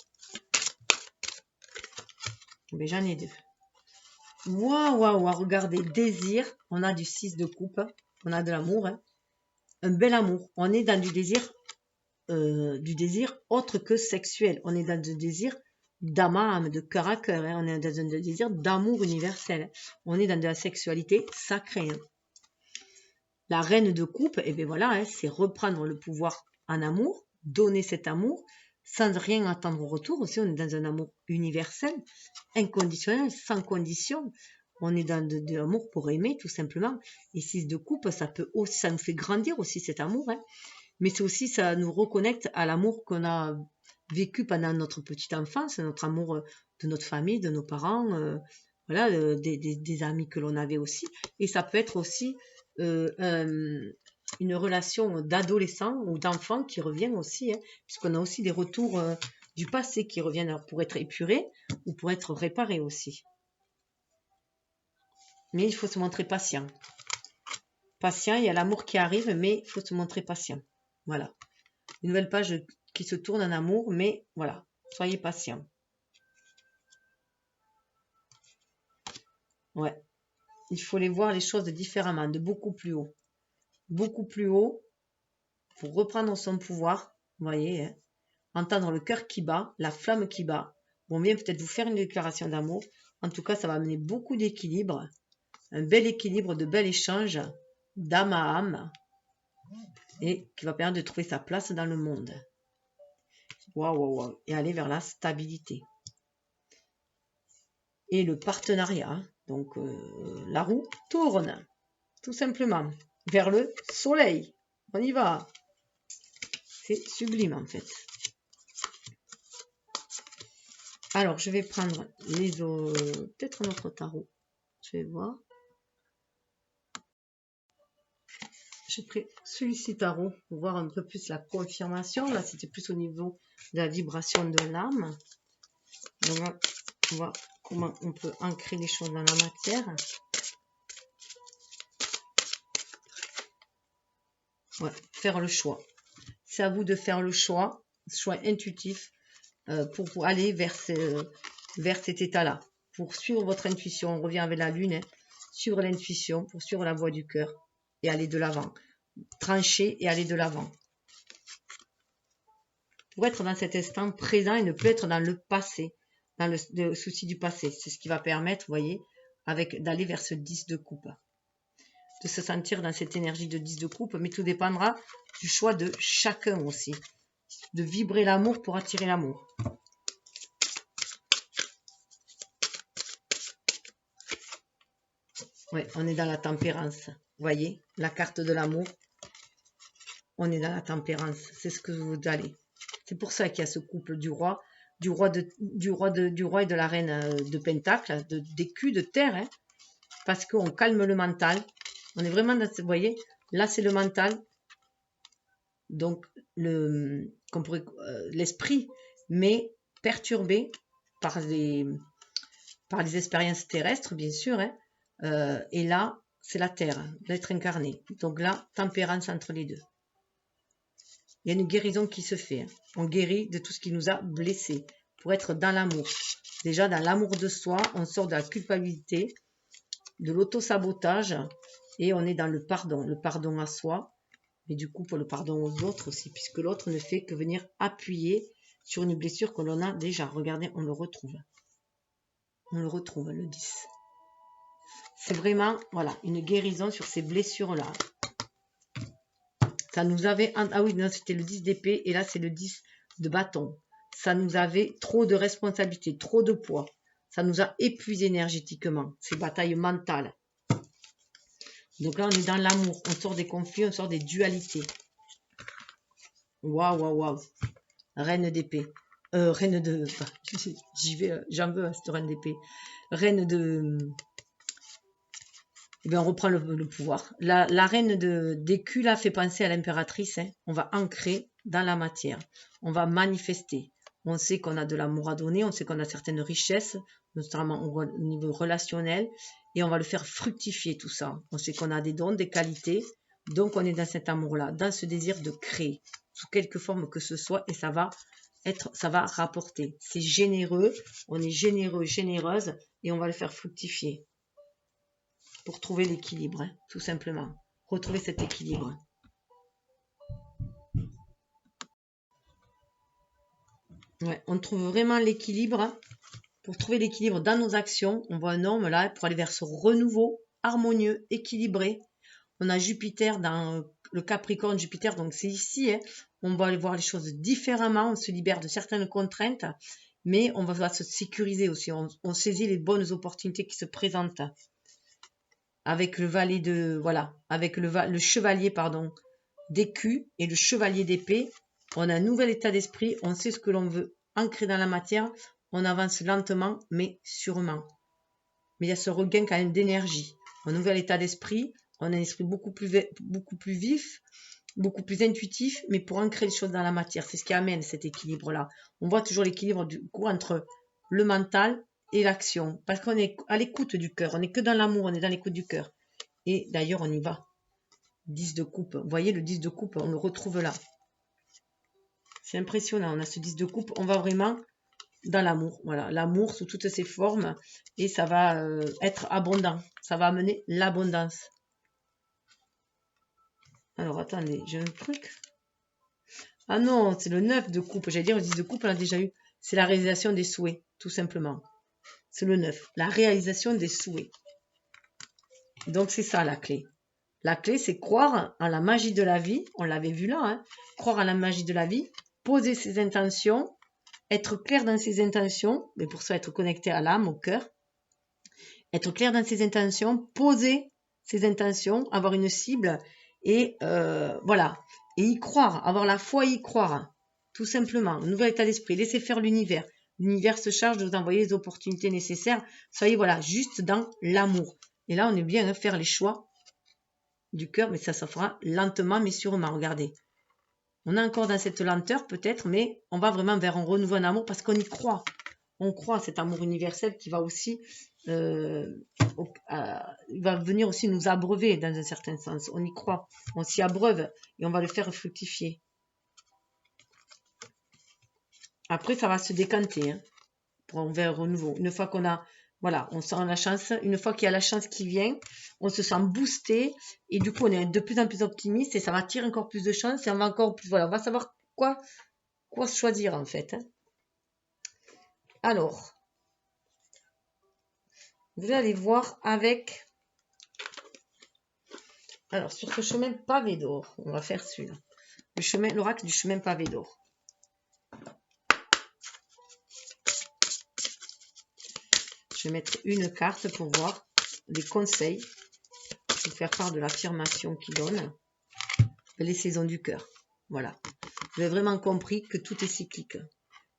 mais j'en ai deux. Waouh, regardez, désir, on a du 6 de coupe, on a de l'amour, hein. Un bel amour, on est dans du désir autre que sexuel, on est dans du désir d'âme à âme, de cœur à cœur, hein. On est dans un désir d'amour universel, on est dans de la sexualité sacrée. Hein. La reine de coupe, et bien voilà, hein, c'est reprendre le pouvoir en amour, donner cet amour, sans rien attendre au retour. Aussi, on est dans un amour universel, inconditionnel, sans condition. On est dans de l'amour pour aimer, tout simplement. Et 6 de coupe, ça nous fait grandir aussi cet amour. Hein. Mais c'est aussi, ça nous reconnecte à l'amour qu'on a vécu pendant notre petite enfance, notre amour de notre famille, de nos parents, voilà, des amis que l'on avait aussi. Et ça peut être aussi une relation d'adolescent ou d'enfant qui revient aussi, hein, puisqu'on a aussi des retours du passé qui reviennent pour être épurés ou pour être réparés aussi. Mais il faut se montrer patient. Patient, il y a l'amour qui arrive, mais il faut se montrer patient. Voilà. Une nouvelle page qui se tourne en amour, mais voilà, soyez patient. Ouais. Il faut les voir les choses différemment, de beaucoup plus haut. Beaucoup plus haut pour reprendre son pouvoir. Vous voyez, hein, entendre le cœur qui bat, la flamme qui bat. Bon, bien peut-être vous faire une déclaration d'amour. En tout cas, ça va amener beaucoup d'équilibre. Un bel équilibre, de bel échange d'âme à âme. Et qui va permettre de trouver sa place dans le monde. Waouh, waouh, waouh. Et aller vers la stabilité. Et le partenariat. Donc, la roue tourne. Tout simplement. Vers le soleil. On y va. C'est sublime, en fait. Alors, je vais prendre les autres. Peut-être un autre tarot. Je vais voir. J'ai pris celui-ci tarot pour voir un peu plus la confirmation. Là, c'était plus au niveau de la vibration de l'âme. On va voir comment on peut ancrer les choses dans la matière. Ouais, faire le choix. C'est à vous de faire le choix intuitif pour aller vers cet état-là. Pour suivre votre intuition, on revient avec la lune, hein, suivre l'intuition, pour suivre la voie du cœur et aller de l'avant. Trancher et aller de l'avant. Pour être dans cet instant présent et ne plus être dans le passé, dans le souci du passé. C'est ce qui va permettre, vous voyez, d'aller vers ce 10 de coupe. De se sentir dans cette énergie de 10 de coupe, mais tout dépendra du choix de chacun aussi. De vibrer l'amour pour attirer l'amour. Ouais, on est dans la tempérance. Vous voyez, la carte de l'amour. On est dans la tempérance. C'est ce que vous allez. C'est pour ça qu'il y a ce couple du roi et de la reine de Pentacle, d'écu, de terre, hein, parce qu'on calme le mental. On est vraiment dans, vous voyez, là c'est le mental, donc l'esprit, mais perturbé par les expériences terrestres, bien sûr, hein, et là c'est la terre, l'être incarné. Donc là, tempérance entre les deux. Il y a une guérison qui se fait. Hein. On guérit de tout ce qui nous a blessés pour être dans l'amour. Déjà, dans l'amour de soi, on sort de la culpabilité, de l'auto-sabotage et on est dans le pardon à soi, mais du coup pour le pardon aux autres aussi, puisque l'autre ne fait que venir appuyer sur une blessure que l'on a déjà. Regardez, on le retrouve. On le retrouve, le 10. C'est vraiment, voilà, une guérison sur ces blessures-là. Ça nous avait... Ah oui, non, c'était le 10 d'épée et là, c'est le 10 de bâton. Ça nous avait trop de responsabilités, trop de poids. Ça nous a épuisé énergétiquement, ces batailles mentales. Donc là, on est dans l'amour. On sort des conflits, on sort des dualités. Waouh, waouh, waouh. Reine d'épée. Reine de... J'y vais, j'en veux à cette reine d'épée. Reine de... Eh bien, on reprend le pouvoir. La reine d'écu, là, fait penser à l'impératrice. Hein. On va ancrer dans la matière. On va manifester. On sait qu'on a de l'amour à donner. On sait qu'on a certaines richesses, notamment au niveau relationnel. Et on va le faire fructifier, tout ça. On sait qu'on a des dons, des qualités. Donc, on est dans cet amour-là, dans ce désir de créer, sous quelque forme que ce soit. Et ça va rapporter. C'est généreux. On est généreux, généreuse. Et on va le faire fructifier. Pour trouver l'équilibre, hein, tout simplement. Retrouver cet équilibre. Ouais, on trouve vraiment l'équilibre. Pour trouver l'équilibre dans nos actions, on voit un homme là pour aller vers ce renouveau harmonieux, équilibré. On a Jupiter dans le Capricorne, Jupiter, donc c'est ici. Hein, on va aller voir les choses différemment. On se libère de certaines contraintes, mais on va se sécuriser aussi. On saisit les bonnes opportunités qui se présentent. Avec le valet de... Voilà, avec le chevalier, pardon, d'écu et le chevalier d'épée, on a un nouvel état d'esprit, on sait ce que l'on veut ancrer dans la matière, on avance lentement, mais sûrement. Mais il y a ce regain quand même d'énergie. Un nouvel état d'esprit, on a un esprit beaucoup plus vif, beaucoup plus intuitif, mais pour ancrer les choses dans la matière. C'est ce qui amène cet équilibre-là. On voit toujours l'équilibre du coup entre le mental et l'action, parce qu'on est à l'écoute du cœur, on n'est que dans l'amour, on est dans l'écoute du cœur. Et d'ailleurs, on y va. 10 de coupe, vous voyez le 10 de coupe, on le retrouve là. C'est impressionnant. On a ce 10 de coupe. On va vraiment dans l'amour. Voilà, l'amour sous toutes ses formes. Et ça va être abondant. Ça va amener l'abondance. Alors, attendez, j'ai un truc. Ah non, c'est le 9 de coupe. J'allais dire le 10 de coupe, on l'a déjà eu. C'est la réalisation des souhaits, tout simplement. C'est le 9. La réalisation des souhaits. Donc, c'est ça la clé. La clé, c'est croire en la magie de la vie. On l'avait vu là. Hein. Croire en la magie de la vie. Poser ses intentions. Être clair dans ses intentions. Mais pour ça, être connecté à l'âme, au cœur. Être clair dans ses intentions. Poser ses intentions. Avoir une cible. Et voilà. Et y croire. Avoir la foi et y croire. Tout simplement. Un nouvel état d'esprit. Laissez faire l'univers. L'univers se charge de vous envoyer les opportunités nécessaires. Soyez voilà, juste dans l'amour. Et là, on est bien à faire les choix du cœur, mais ça se fera lentement mais sûrement. Regardez. On est encore dans cette lenteur peut-être, mais on va vraiment vers un renouveau en amour parce qu'on y croit. On croit à cet amour universel qui va aussi il va venir aussi nous abreuver dans un certain sens. On y croit. On s'y abreuve et on va le faire fructifier. Après, ça va se décanter hein, pour vers un renouveau. Une fois qu'on a, voilà, on sent la chance. Une fois qu'il y a la chance qui vient, on se sent boosté et du coup, on est de plus en plus optimiste et ça va attirer encore plus de chance et on va encore plus, voilà, on va savoir quoi choisir en fait. Hein. Alors, vous allez voir avec, alors sur ce chemin pavé d'or, on va faire celui-là, l'oracle du chemin pavé d'or. Je vais mettre une carte pour voir les conseils, pour faire part de l'affirmation qu'il donne. Les saisons du cœur. Voilà. Vous avez vraiment compris que tout est cyclique.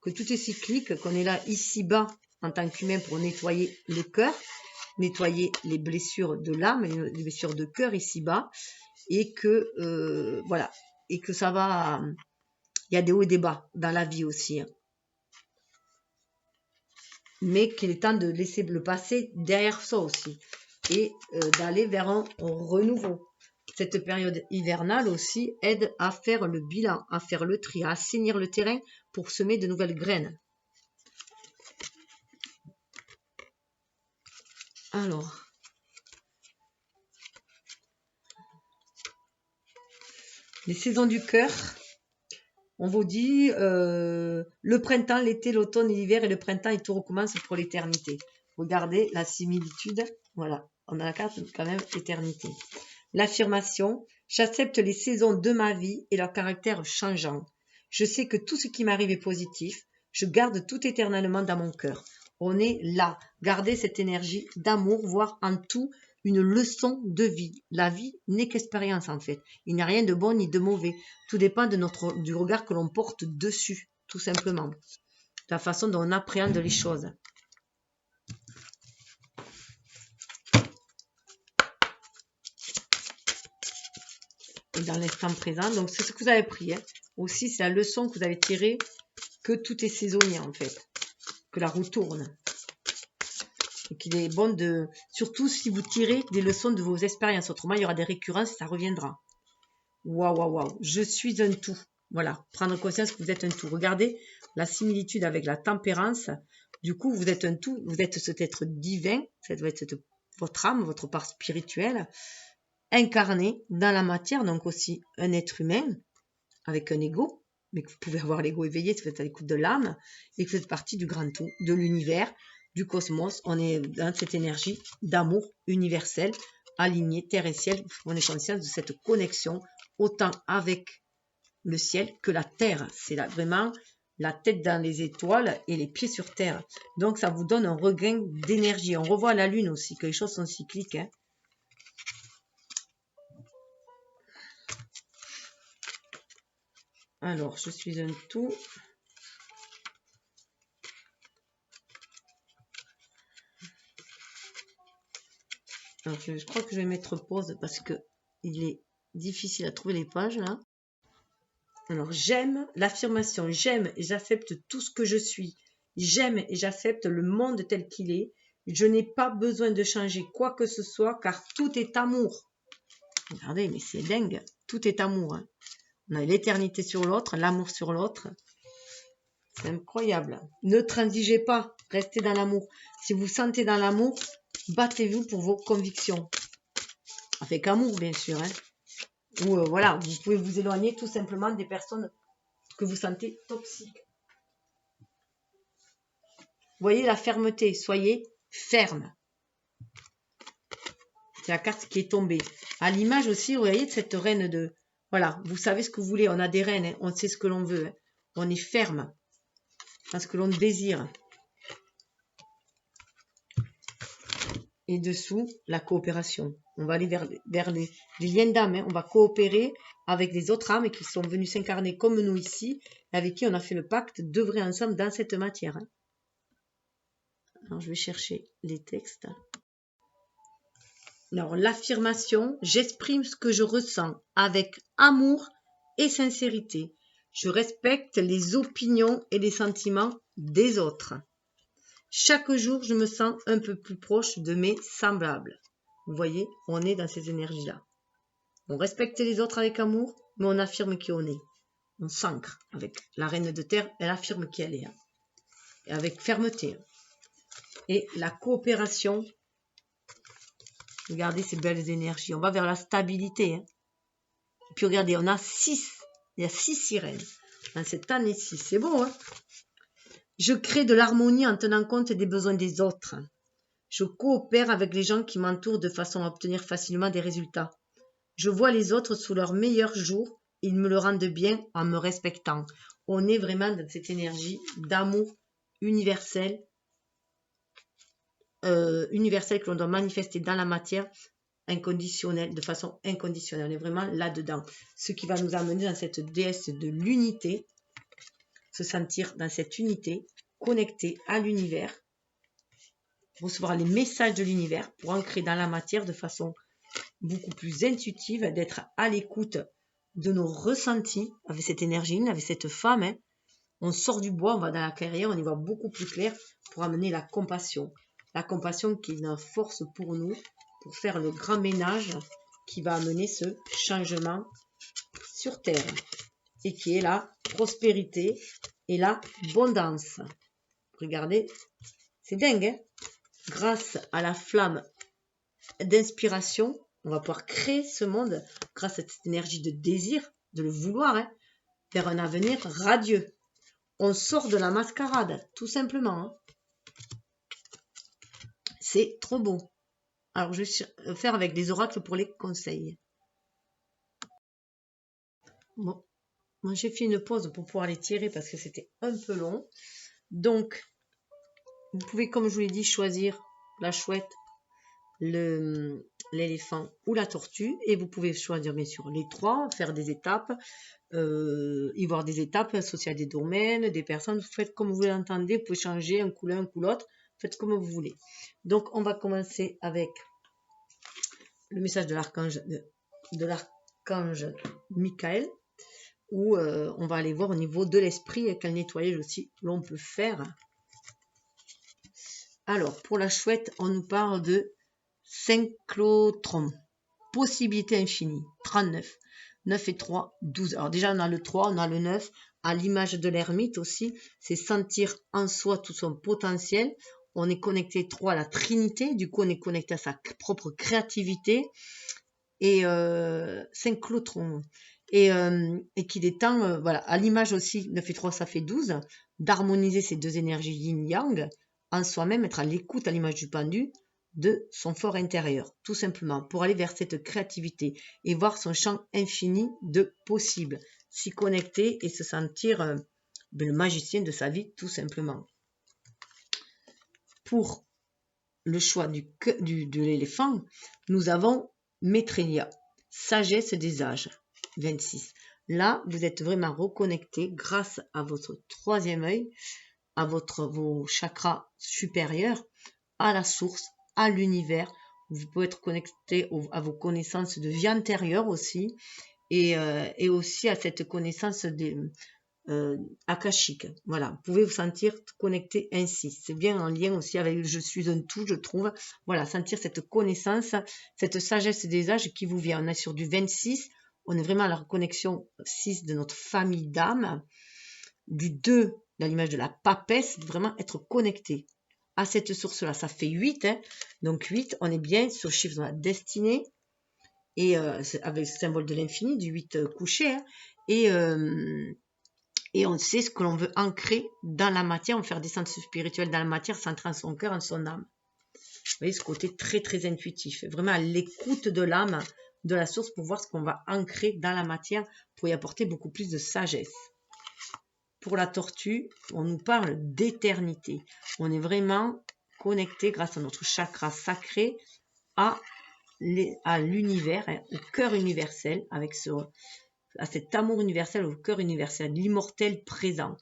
Que tout est cyclique, qu'on est là ici-bas en tant qu'humain pour nettoyer le cœur, nettoyer les blessures de l'âme, les blessures de cœur ici-bas, et que voilà, et que ça va. Il y a des hauts et des bas dans la vie aussi. Hein. Mais qu'il est temps de laisser le passé derrière ça aussi et d'aller vers un renouveau. Cette période hivernale aussi aide à faire le bilan, à faire le tri, à assainir le terrain pour semer de nouvelles graines. Alors, les saisons du cœur, on vous dit le printemps, l'été, l'automne et l'hiver et le printemps et tout recommence pour l'éternité. Regardez la similitude, voilà, on a la carte quand même éternité. L'affirmation, j'accepte les saisons de ma vie et leur caractère changeant. Je sais que tout ce qui m'arrive est positif. Je garde tout éternellement dans mon cœur. On est là. Gardez cette énergie d'amour, voir en tout une leçon de vie. La vie n'est qu'expérience en fait. Il n'y a rien de bon ni de mauvais. Tout dépend du regard que l'on porte dessus, tout simplement. De la façon dont on appréhende les choses. Et dans l'instant présent. Donc, c'est ce que vous avez pris. Hein. Aussi, c'est la leçon que vous avez tirée que tout est saisonnier, en fait. Que la roue tourne. Et qu'il est bon de... Surtout si vous tirez des leçons de vos expériences. Autrement, il y aura des récurrences et ça reviendra. Waouh, waouh, waouh. Je suis un tout. Voilà. Prendre conscience que vous êtes un tout. Regardez la similitude avec la tempérance. Du coup, vous êtes un tout. Vous êtes cet être divin. Ça doit être votre âme, votre part spirituelle. Incarné dans la matière, donc aussi un être humain avec un ego, mais que vous pouvez avoir l'ego éveillé si vous êtes à l'écoute de l'âme et que vous êtes partie du grand tout, de l'univers, du cosmos. On est dans cette énergie d'amour universel, aligné, terre et ciel. On est conscient de cette connexion autant avec le ciel que la terre. C'est là vraiment la tête dans les étoiles et les pieds sur terre. Donc ça vous donne un regain d'énergie. On revoit la lune aussi, que les choses sont cycliques. Hein. Alors, je suis un tout. Alors, je crois que je vais mettre pause parce que il est difficile à trouver les pages là. Alors, j'aime l'affirmation. J'aime et j'accepte tout ce que je suis. J'aime et j'accepte le monde tel qu'il est. Je n'ai pas besoin de changer quoi que ce soit car tout est amour. Regardez, mais c'est dingue. Tout est amour. Hein. On a l'éternité sur l'autre, l'amour sur l'autre. C'est incroyable. Ne transigez pas, restez dans l'amour. Si vous sentez dans l'amour, battez-vous pour vos convictions. Avec amour, bien sûr. Hein. Ou voilà, vous pouvez vous éloigner tout simplement des personnes que vous sentez toxiques. Vous voyez la fermeté, soyez ferme. C'est la carte qui est tombée. À l'image aussi, vous voyez, de cette reine de... Voilà, vous savez ce que vous voulez. On a des reines, hein, on sait ce que l'on veut. Hein. On est ferme dans ce que l'on désire. Et dessous, la coopération. On va aller vers les liens d'âme. Hein. On va coopérer avec les autres âmes qui sont venues s'incarner comme nous ici, avec qui on a fait le pacte d'œuvrer ensemble dans cette matière. Hein. Alors, je vais chercher les textes. Alors, l'affirmation, j'exprime ce que je ressens avec amour et sincérité. Je respecte les opinions et les sentiments des autres. Chaque jour, je me sens un peu plus proche de mes semblables. Vous voyez, on est dans ces énergies-là. On respecte les autres avec amour, mais on affirme qui on est. On s'ancre avec la reine de terre, elle affirme qui elle est. Hein. Et avec fermeté. Et la coopération, regardez ces belles énergies. On va vers la stabilité. Hein. Et puis regardez, on a 6. Il y a 6 sirènes. Dans cette année-ci, c'est beau. Hein. Je crée de l'harmonie en tenant compte des besoins des autres. Je coopère avec les gens qui m'entourent de façon à obtenir facilement des résultats. Je vois les autres sous leur meilleur jour. Ils me le rendent bien en me respectant. On est vraiment dans cette énergie d'amour universel. Que l'on doit manifester dans la matière inconditionnelle, de façon inconditionnelle. On est vraiment là-dedans. Ce qui va nous amener dans cette déesse de l'unité, se sentir dans cette unité, connecté à l'univers, recevoir les messages de l'univers pour ancrer dans la matière de façon beaucoup plus intuitive, d'être à l'écoute de nos ressentis avec cette énergie, avec cette femme. Hein. On sort du bois, on va dans la clairière, on y voit beaucoup plus clair pour amener la compassion. La compassion qui est une force pour nous, pour faire le grand ménage qui va amener ce changement sur Terre. Et qui est la prospérité et l'abondance. Regardez, c'est dingue. Hein? Grâce à la flamme d'inspiration, on va pouvoir créer ce monde grâce à cette énergie de désir, de le vouloir, hein, vers un avenir radieux. On sort de la mascarade, tout simplement. Hein. C'est trop beau. Alors, je vais faire avec des oracles pour les conseils. Bon, moi j'ai fait une pause pour pouvoir les tirer parce que c'était un peu long. Donc, vous pouvez, comme je vous l'ai dit, choisir la chouette, l'éléphant ou la tortue. Et vous pouvez choisir, bien sûr, les trois, faire des étapes, y voir des étapes associées à des domaines, des personnes. Vous faites comme vous l'entendez, vous pouvez changer un coup l'un, un coup l'autre. Faites comme vous voulez. Donc, on va commencer avec le message de l'archange Michael, où on va aller voir au niveau de l'esprit et quel nettoyage aussi l'on peut faire. Alors, pour la chouette, on nous parle de synchlotron, possibilité infinie, 39, 9 et 3, 12. Alors déjà, on a le 3, on a le 9, à l'image de l'ermite aussi, c'est sentir en soi tout son potentiel. On est connecté 3 à la Trinité, du coup on est connecté à sa propre créativité. Et synchlotron. Et qu'il est temps, voilà, à l'image aussi, 9 et 3, ça fait 12, d'harmoniser ces deux énergies yin-yang en soi-même, être à l'écoute à l'image du pendu de son fort intérieur, tout simplement, pour aller vers cette créativité et voir son champ infini de possibles, s'y connecter et se sentir le magicien de sa vie, tout simplement. Pour le choix de l'éléphant, nous avons Maitreya, sagesse des âges, 26. Là, vous êtes vraiment reconnecté grâce à votre troisième œil, à vos chakras supérieurs, à la source, à l'univers. Vous pouvez être connecté à vos connaissances de vie antérieure aussi, et aussi à cette connaissance des akashique. Voilà, vous pouvez vous sentir connecté ainsi. C'est bien en lien aussi avec le je suis un tout, je trouve. Voilà, sentir cette connaissance, cette sagesse des âges qui vous vient. On est sur du 26, on est vraiment à la reconnexion 6 de notre famille d'âme. Du 2, dans l'image de la papesse, vraiment être connecté à cette source-là. Ça fait 8. Hein. Donc 8, on est bien sur le chiffre de la destinée. Et avec le symbole de l'infini, du 8 couché. Hein. Et on sait ce que l'on veut ancrer dans la matière, on faire descendre ce spirituel dans la matière, centré en son cœur, en son âme. Vous voyez ce côté très très intuitif, vraiment à l'écoute de l'âme, de la source pour voir ce qu'on va ancrer dans la matière pour y apporter beaucoup plus de sagesse. Pour la tortue, on nous parle d'éternité. On est vraiment connecté grâce à notre chakra sacré à l'univers, hein, au cœur universel, avec à cet amour universel, au cœur universel, l'immortel présent.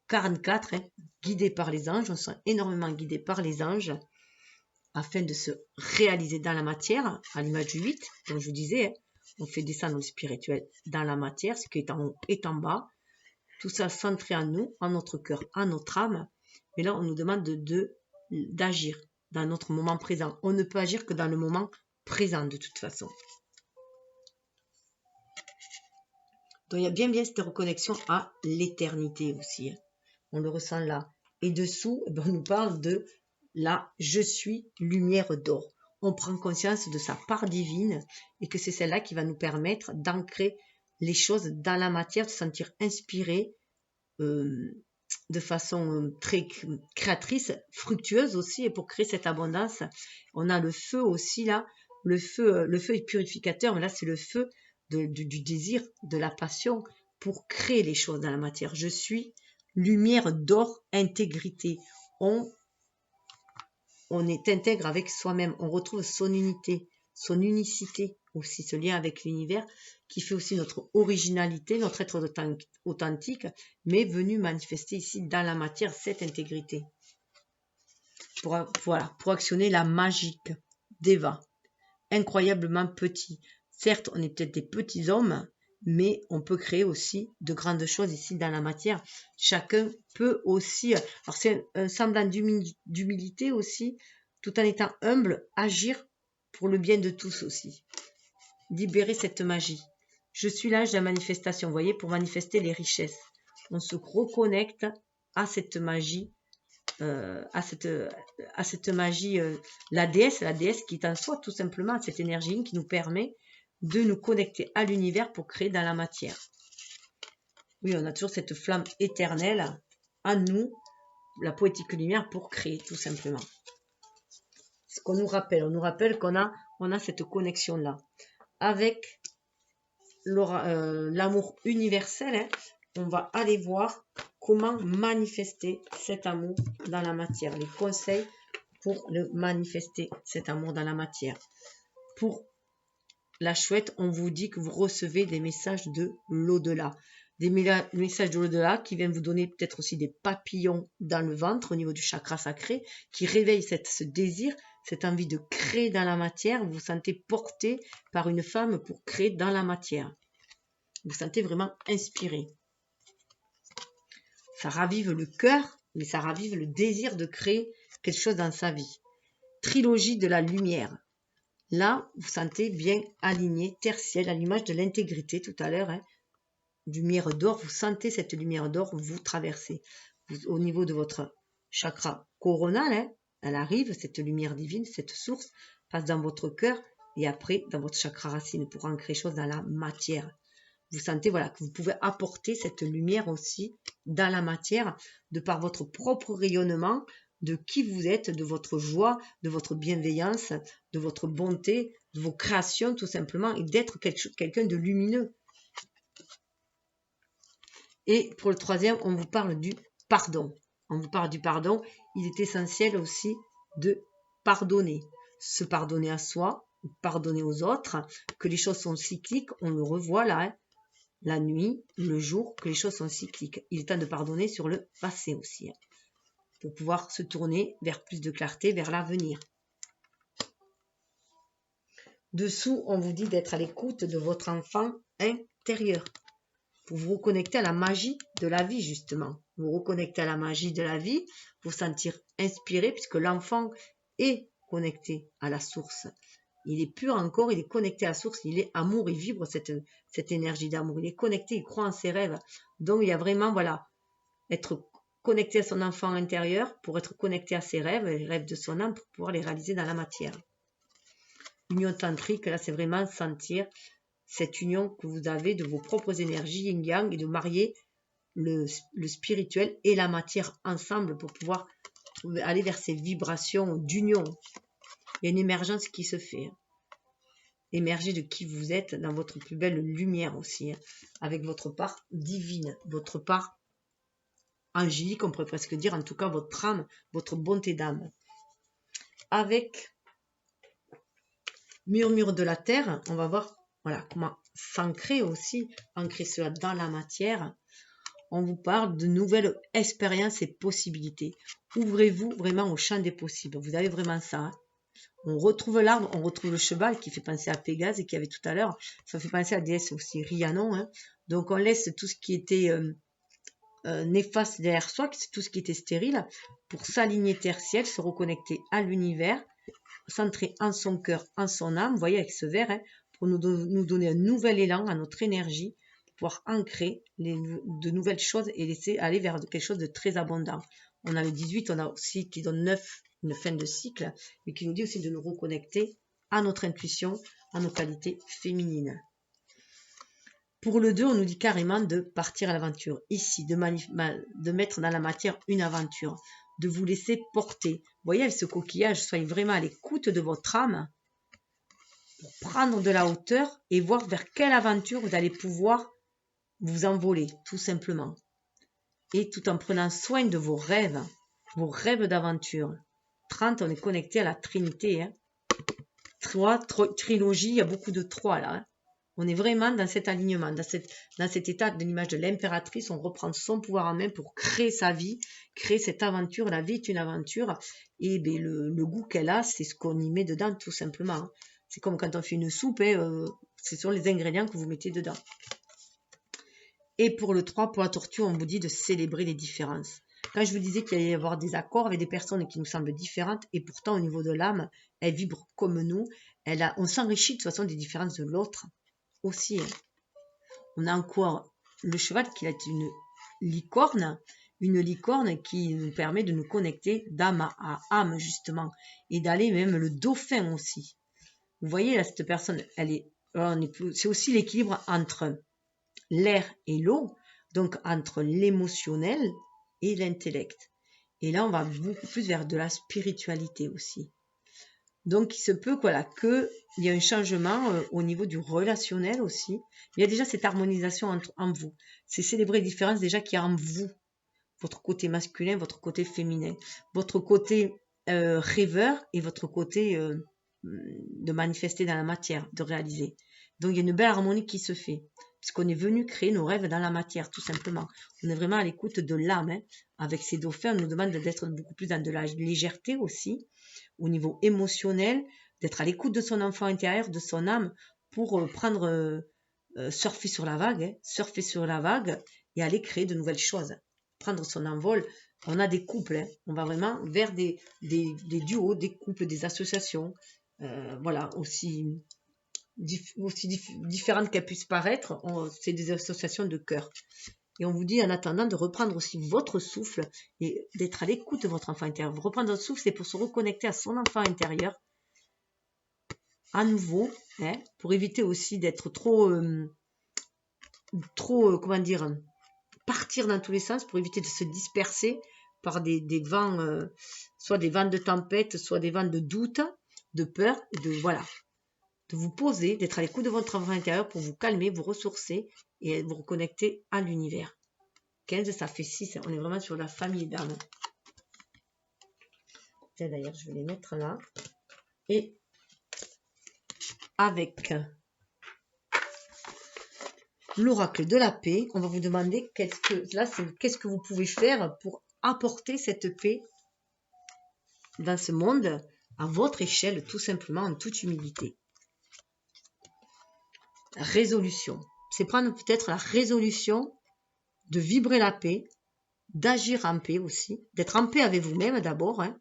44, hein, guidé par les anges, on se sent énormément guidé par les anges afin de se réaliser dans la matière, à l'image du 8, comme je vous disais, hein, on fait descendre le spirituel dans la matière, ce qui est en haut est en bas, tout ça centré en nous, en notre cœur, en notre âme, mais là on nous demande d'agir dans notre moment présent. On ne peut agir que dans le moment présent de toute façon. Donc il y a bien cette reconnexion à l'éternité aussi. Hein. On le ressent là. Et dessous, on nous parle de la je suis lumière d'or. On prend conscience de sa part divine et que c'est celle-là qui va nous permettre d'ancrer les choses dans la matière, de se sentir inspiré de façon très créatrice, fructueuse aussi. Et pour créer cette abondance, on a le feu aussi là. Le feu est purificateur, mais là c'est le feu du désir, de la passion pour créer les choses dans la matière. Je suis lumière d'or, intégrité. On est intègre avec soi-même. On retrouve son unité, son unicité aussi, ce lien avec l'univers qui fait aussi notre originalité, notre être authentique, mais venu manifester ici dans la matière cette intégrité. Pour actionner la magique d'Eva. Incroyablement petit. Certes, on est peut-être des petits hommes, mais on peut créer aussi de grandes choses ici dans la matière. Chacun peut aussi, alors c'est un semblant d'humilité aussi, tout en étant humble, agir pour le bien de tous aussi. Libérer cette magie. Je suis l'âge de la manifestation, vous voyez, pour manifester les richesses. On se reconnecte à cette magie, à cette magie, la déesse qui est en soi tout simplement, cette énergie qui nous permet de nous connecter à l'univers pour créer dans la matière. Oui, on a toujours cette flamme éternelle en nous, la poétique lumière, pour créer tout simplement. Ce qu'on nous rappelle, on nous rappelle qu'on a cette connexion-là. Avec l'amour universel, hein, on va aller voir comment manifester cet amour dans la matière. Les conseils pour le manifester, cet amour dans la matière. Pour la chouette, on vous dit que vous recevez des messages de l'au-delà. Des messages de l'au-delà qui viennent vous donner peut-être aussi des papillons dans le ventre au niveau du chakra sacré, qui réveillent ce désir, cette envie de créer dans la matière. Vous vous sentez porté par une femme pour créer dans la matière. Vous vous sentez vraiment inspiré. Ça ravive le cœur, mais ça ravive le désir de créer quelque chose dans sa vie. Trilogie de la lumière. Là, vous sentez bien aligné, tertiel, à l'image de l'intégrité tout à l'heure, hein, lumière d'or. Vous sentez cette lumière d'or vous traverser. Au niveau de votre chakra coronal, hein, elle arrive, cette lumière divine, cette source, passe dans votre cœur et après dans votre chakra racine pour ancrer les choses dans la matière. Vous sentez que vous pouvez apporter cette lumière aussi dans la matière de par votre propre rayonnement, de qui vous êtes, de votre joie, de votre bienveillance, de votre bonté, de vos créations tout simplement, et d'être quelqu'un de lumineux. Et pour le troisième, on vous parle du pardon. On vous parle du pardon. Il est essentiel aussi de pardonner. Se pardonner à soi, pardonner aux autres, que les choses sont cycliques, on le revoit là, hein, la nuit, le jour, que les choses sont cycliques. Il est temps de pardonner sur le passé aussi, hein, pour pouvoir se tourner vers plus de clarté, vers l'avenir. Dessous, on vous dit d'être à l'écoute de votre enfant intérieur, pour vous reconnecter à la magie de la vie, justement. Vous reconnecter à la magie de la vie, vous sentir inspiré, puisque l'enfant est connecté à la source. Il est pur encore, il est connecté à la source, il est amour, il vibre cette énergie d'amour. Il est connecté, il croit en ses rêves. Donc, il y a vraiment, voilà, être connecté à son enfant intérieur pour être connecté à ses rêves, les rêves de son âme, pour pouvoir les réaliser dans la matière. Union tantrique, là, c'est vraiment sentir cette union que vous avez de vos propres énergies yin-yang et de marier le spirituel et la matière ensemble pour pouvoir aller vers ces vibrations d'union. Il y a une émergence qui se fait. Émerger de qui vous êtes dans votre plus belle lumière aussi, avec votre part divine, votre part angélique, on pourrait presque dire, en tout cas votre âme, votre bonté d'âme. Avec Murmure de la Terre, on va voir voilà, comment s'ancrer aussi, ancrer cela dans la matière. On vous parle de nouvelles expériences et possibilités. Ouvrez-vous vraiment au champ des possibles. Vous avez vraiment ça. Hein. On retrouve l'arbre, on retrouve le cheval qui fait penser à Pégase et qui avait tout à l'heure. Ça fait penser à la déesse aussi Rhiannon. Hein. Donc on laisse tout ce qui était néfaste derrière soi, tout ce qui était stérile, pour s'aligner terre-ciel, se reconnecter à l'univers, centrer en son cœur, en son âme, vous voyez avec ce verre, hein, pour nous donner un nouvel élan à notre énergie, pour pouvoir ancrer de nouvelles choses et laisser aller vers quelque chose de très abondant. On a le 18, on a aussi qui donne 9, une fin de cycle, mais qui nous dit aussi de nous reconnecter à notre intuition, à nos qualités féminines. Pour le 2, on nous dit carrément de partir à l'aventure. Ici, de mettre dans la matière une aventure, de vous laisser porter. Vous voyez, ce coquillage, soyez vraiment à l'écoute de votre âme pour prendre de la hauteur et voir vers quelle aventure vous allez pouvoir vous envoler, tout simplement. Et tout en prenant soin de vos rêves d'aventure. 30, on est connecté à la Trinité. Hein. 3, trilogie, il y a beaucoup de 3 là. Hein. On est vraiment dans cet alignement, dans cet état de l'image de l'impératrice. On reprend son pouvoir en main pour créer sa vie, créer cette aventure. La vie est une aventure. Et ben, le goût qu'elle a, c'est ce qu'on y met dedans, tout simplement. C'est comme quand on fait une soupe, hein, ce sont les ingrédients que vous mettez dedans. Et pour le 3, pour la tortue, on vous dit de célébrer les différences. Quand je vous disais qu'il allait y avoir des accords avec des personnes qui nous semblent différentes, et pourtant au niveau de l'âme, elles vibrent comme nous, on s'enrichit de toute façon des différences de l'autre. Aussi, on a encore le cheval qui est une licorne qui nous permet de nous connecter d'âme à âme justement et d'aller même le dauphin aussi. Vous voyez là cette personne, c'est aussi l'équilibre entre l'air et l'eau, donc entre l'émotionnel et l'intellect. Et là on va beaucoup plus vers de la spiritualité aussi. Donc, il se peut qu'il y ait un changement au niveau du relationnel aussi. Il y a déjà cette harmonisation en vous. C'est célébrer les différences déjà qu'il y a en vous. Votre côté masculin, votre côté féminin. Votre côté rêveur et votre côté de manifester dans la matière, de réaliser. Donc, il y a une belle harmonie qui se fait. Puisqu'on est venu créer nos rêves dans la matière, tout simplement. On est vraiment à l'écoute de l'âme. Hein. Avec ces dauphins, on nous demande d'être beaucoup plus dans de la légèreté aussi. Au niveau émotionnel, d'être à l'écoute de son enfant intérieur, de son âme, pour surfer sur la vague et aller créer de nouvelles choses, prendre son envol. On a des couples, hein. On va vraiment vers des duos, des couples, des associations, voilà, aussi différentes qu'elles puissent paraître, c'est des associations de cœur. Et on vous dit en attendant de reprendre aussi votre souffle et d'être à l'écoute de votre enfant intérieur. Reprendre votre souffle, c'est pour se reconnecter à son enfant intérieur à nouveau, hein, pour éviter aussi d'être trop comment dire, partir dans tous les sens, pour éviter de se disperser par des vents, soit des vents de tempête, soit des vents de doute, de peur, de vous poser, d'être à l'écoute de votre enfant intérieur pour vous calmer, vous ressourcer et vous reconnecter à l'univers. 15, ça fait 6. On est vraiment sur la famille d'âmes. D'ailleurs, je vais les mettre là. Et avec l'oracle de la paix, on va vous demander qu'est-ce que vous pouvez faire pour apporter cette paix dans ce monde à votre échelle, tout simplement, en toute humilité. Résolution. C'est prendre peut-être la résolution de vibrer la paix, d'agir en paix aussi, d'être en paix avec vous-même d'abord, hein,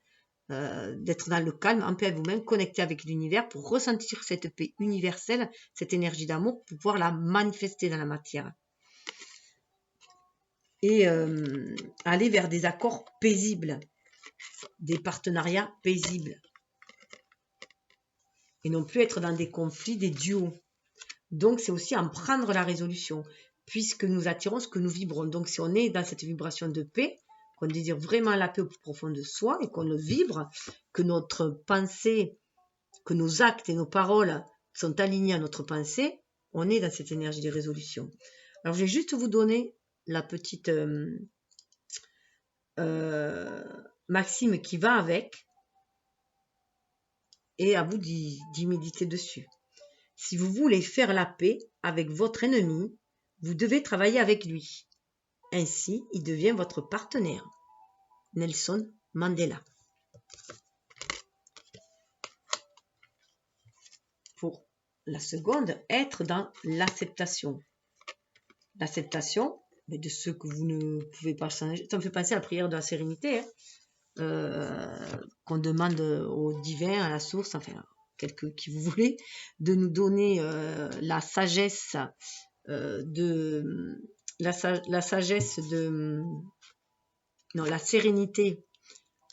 d'être dans le calme, en paix avec vous-même, connecté avec l'univers pour ressentir cette paix universelle, cette énergie d'amour, pour pouvoir la manifester dans la matière. Et aller vers des accords paisibles, des partenariats paisibles. Et non plus être dans des conflits, des duos. Donc, c'est aussi en prendre la résolution, puisque nous attirons ce que nous vibrons. Donc, si on est dans cette vibration de paix, qu'on désire vraiment la paix au plus profond de soi et qu'on le vibre, que notre pensée, que nos actes et nos paroles sont alignés à notre pensée, on est dans cette énergie de résolution. Alors, je vais juste vous donner la petite maxime qui va avec, et à vous d'y méditer dessus. Si vous voulez faire la paix avec votre ennemi, vous devez travailler avec lui. Ainsi, il devient votre partenaire. Nelson Mandela. Pour la seconde, être dans l'acceptation. L'acceptation de ce que vous ne pouvez pas changer. Ça me fait penser à la prière de la sérénité, qu'on demande au divin, à la source, enfin, quelqu'un qui vous voulez, de nous donner la sagesse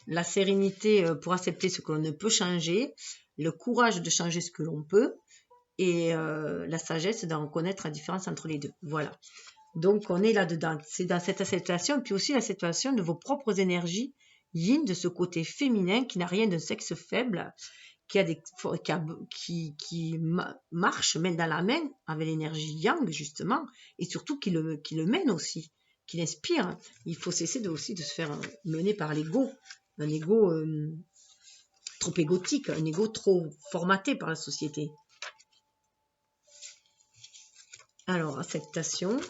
la sérénité pour accepter ce que l'on ne peut changer, le courage de changer ce que l'on peut, et la sagesse de reconnaître la différence entre les deux. Voilà. Donc, on est là-dedans. C'est dans cette acceptation, puis aussi l'acceptation de vos propres énergies yin, de ce côté féminin qui n'a rien d'un sexe faible, qui marche main dans la main avec l'énergie yang, justement, et surtout qui le mène aussi, qui l'inspire. Il faut cesser aussi de se faire mener par l'ego, un ego trop égotique, un ego trop formaté par la société. Alors, acceptation.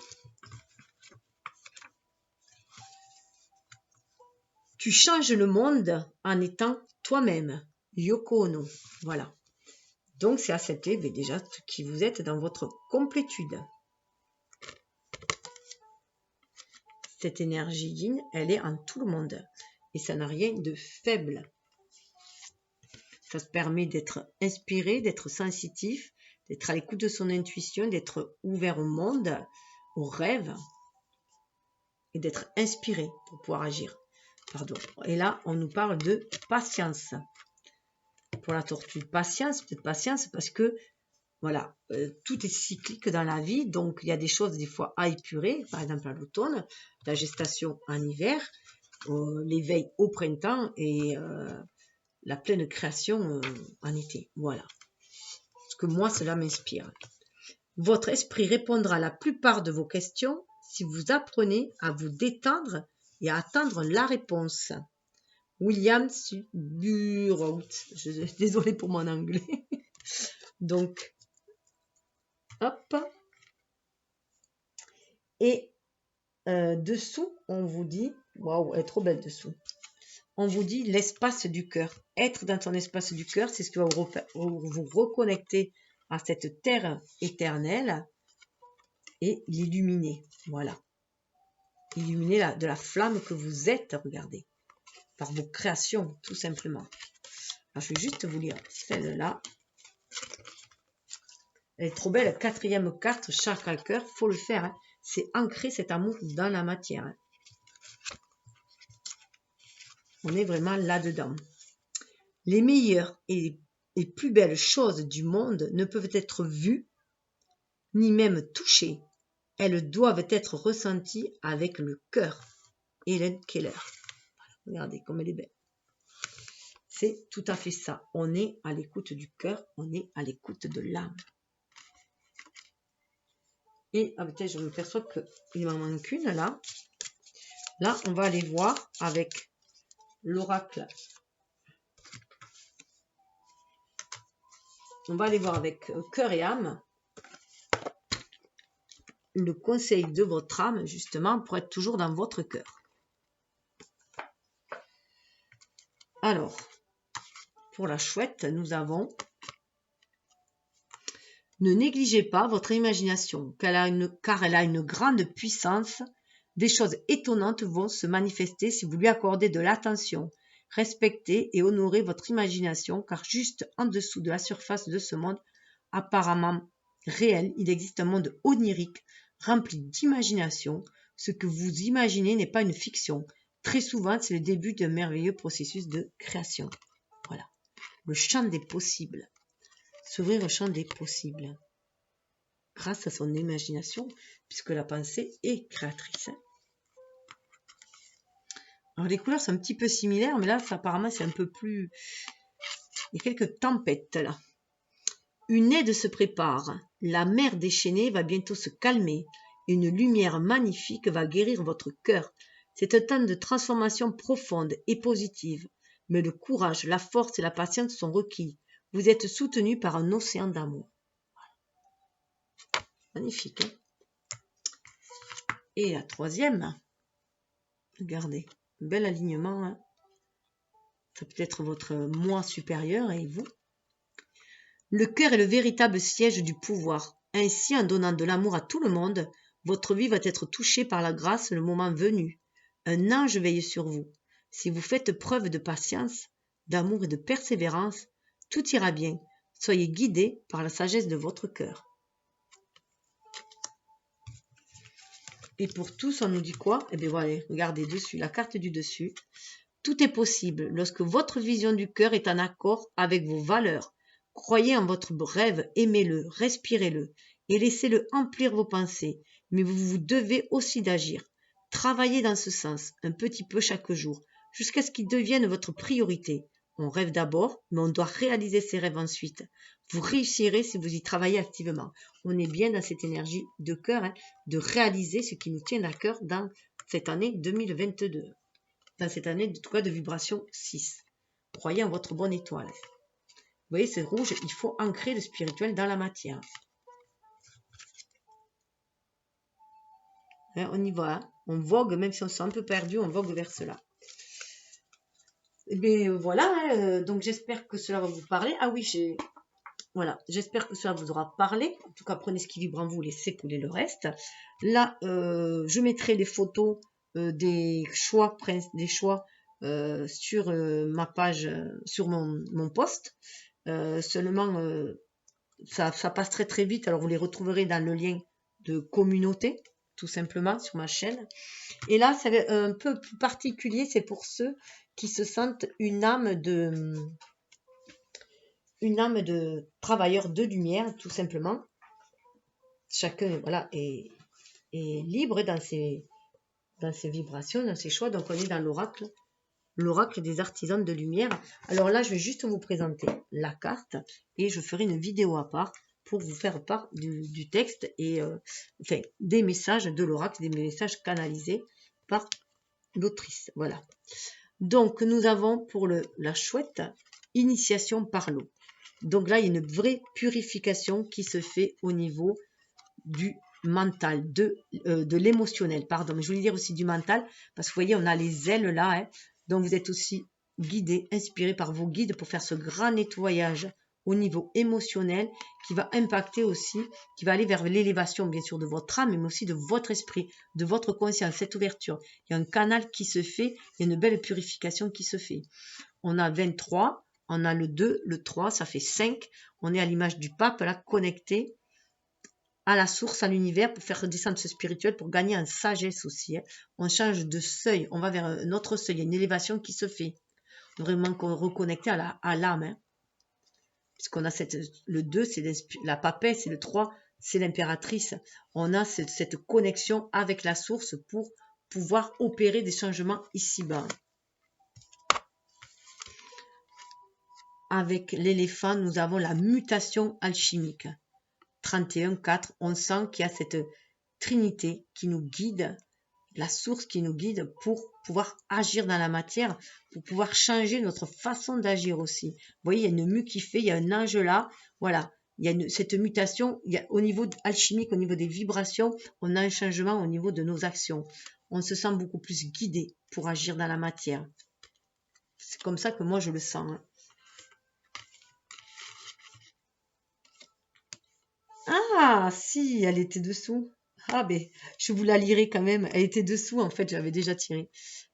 Tu changes le monde en étant toi-même. Yoko Ono. Voilà. Donc, c'est accepter déjà qui vous êtes dans votre complétude. Cette énergie yin, elle est en tout le monde. Et ça n'a rien de faible. Ça se permet d'être inspiré, d'être sensitif, d'être à l'écoute de son intuition, d'être ouvert au monde, aux rêves, et d'être inspiré pour pouvoir agir. Pardon. Et là, on nous parle de patience. Pour la tortue, patience, peut-être patience, parce que voilà, tout est cyclique dans la vie, donc il y a des choses des fois à épurer, par exemple à l'automne, la gestation en hiver, l'éveil au printemps et la pleine création en été. Voilà. Parce que moi, cela m'inspire. Votre esprit répondra à la plupart de vos questions si vous apprenez à vous détendre et à attendre la réponse. William Burroughs. Désolée pour mon anglais. Donc, hop. Et dessous, on vous dit, waouh, elle est trop belle dessous. On vous dit l'espace du cœur. Être dans ton espace du cœur, c'est ce qui va vous reconnecter à cette terre éternelle et l'illuminer. Voilà. Illuminer de la flamme que vous êtes, regardez. Par vos créations, tout simplement. Alors, je vais juste vous lire celle-là. Elle est trop belle. 4e carte, chakra cœur, faut le faire. Hein. C'est ancrer cet amour dans la matière. Hein. On est vraiment là-dedans. Les meilleures et les plus belles choses du monde ne peuvent être vues, ni même touchées. Elles doivent être ressenties avec le cœur. Hélène Keller. Regardez comme elle est belle. C'est tout à fait ça. On est à l'écoute du cœur, on est à l'écoute de l'âme. Et peut-être je me perçois qu'il m'en manque une là. Là, on va aller voir avec l'oracle. On va aller voir avec cœur et âme le conseil de votre âme, justement, pour être toujours dans votre cœur. Alors, pour la chouette, nous avons « Ne négligez pas votre imagination, car elle a une grande puissance. Des choses étonnantes vont se manifester si vous lui accordez de l'attention. respectez et honorez votre imagination, car juste en dessous de la surface de ce monde apparemment réel, il existe un monde onirique, rempli d'imagination. Ce que vous imaginez n'est pas une fiction. Très souvent, c'est le début d'un merveilleux processus de création. Voilà. Le champ des possibles. S'ouvrir au champ des possibles. Grâce à son imagination, puisque la pensée est créatrice. Alors, les couleurs sont un petit peu similaires, mais là, apparemment, c'est un peu plus... Il y a quelques tempêtes, là. Une aide se prépare. La mer déchaînée va bientôt se calmer. Une lumière magnifique va guérir votre cœur. C'est un temps de transformation profonde et positive. Mais le courage, la force et la patience sont requis. Vous êtes soutenu par un océan d'amour. Magnifique. Hein? Et la troisième, regardez, bel alignement. Hein? Ça peut être votre moi supérieur et vous. Le cœur est le véritable siège du pouvoir. Ainsi, en donnant de l'amour à tout le monde, votre vie va être touchée par la grâce le moment venu. Un ange veille sur vous. Si vous faites preuve de patience, d'amour et de persévérance, tout ira bien. Soyez guidés par la sagesse de votre cœur. Et pour tous, on nous dit quoi? Eh bien voilà, regardez dessus, la carte du dessus. Tout est possible lorsque votre vision du cœur est en accord avec vos valeurs. Croyez en votre rêve, aimez-le, respirez-le et laissez-le emplir vos pensées. Mais vous devez aussi d'agir. Travaillez dans ce sens, un petit peu chaque jour, jusqu'à ce qu'il devienne votre priorité. On rêve d'abord, mais on doit réaliser ses rêves ensuite. Vous réussirez si vous y travaillez activement. On est bien dans cette énergie de cœur, hein, de réaliser ce qui nous tient à cœur dans cette année 2022. Dans cette année, en tout cas, de vibration 6. Croyez en votre bonne étoile. Vous voyez, c'est rouge, il faut ancrer le spirituel dans la matière. Hein, on y va, hein. On vogue, même si on se sent un peu perdu, on vogue vers cela. Et bien voilà, hein, donc j'espère que cela va vous parler. Ah oui, voilà, j'espère que cela vous aura parlé. En tout cas, prenez ce qui vibre en vous, laissez couler le reste. Là, je mettrai les photos des choix sur ma page, sur mon post. Seulement, ça passe très très vite. Alors, vous les retrouverez dans le lien de communauté, tout simplement, sur ma chaîne. Et là, c'est un peu plus particulier. C'est pour ceux qui se sentent une âme de travailleur de lumière, tout simplement. Chacun, voilà, est libre dans ses vibrations, dans ses choix. Donc, on est dans l'oracle des artisans de lumière. Alors là, je vais juste vous présenter la carte et je ferai une vidéo à part pour vous faire part du texte et enfin, des messages de l'oracle, des messages canalisés par l'autrice. Voilà. Donc, nous avons pour la chouette, initiation par l'eau. Donc là, il y a une vraie purification qui se fait au niveau du mental, de l'émotionnel, pardon. Mais je voulais dire aussi du mental, parce que vous voyez, on a les ailes là, hein. Donc vous êtes aussi guidé, inspiré par vos guides pour faire ce grand nettoyage au niveau émotionnel qui va impacter aussi, qui va aller vers l'élévation bien sûr de votre âme, mais aussi de votre esprit, de votre conscience, cette ouverture. Il y a un canal qui se fait, il y a une belle purification qui se fait. On a 23, on a le 2, le 3, ça fait 5. On est à l'image du pape, là, connecté à la source, à l'univers, pour faire redescendre ce spirituel, pour gagner en sagesse aussi. Hein. On change de seuil, on va vers un autre seuil, il y a une élévation qui se fait. Vraiment reconnecté à l'âme. Hein. Puisqu'on a le 2, c'est la papesse, et le 3, c'est l'impératrice. On a cette connexion avec la source pour pouvoir opérer des changements ici-bas. Avec l'éléphant, nous avons la mutation alchimique. 31, 4, on sent qu'il y a cette trinité qui nous guide, la source qui nous guide pour pouvoir agir dans la matière, pour pouvoir changer notre façon d'agir aussi. Vous voyez, il y a une mue qui fait, il y a un ange là, voilà. Il y a cette mutation, au niveau alchimique, au niveau des vibrations, on a un changement au niveau de nos actions. On se sent beaucoup plus guidé pour agir dans la matière. C'est comme ça que moi je le sens. Hein. Ah, si, elle était dessous. Ah, ben, je vous la lirai quand même. Elle était dessous, en fait, j'avais déjà tiré.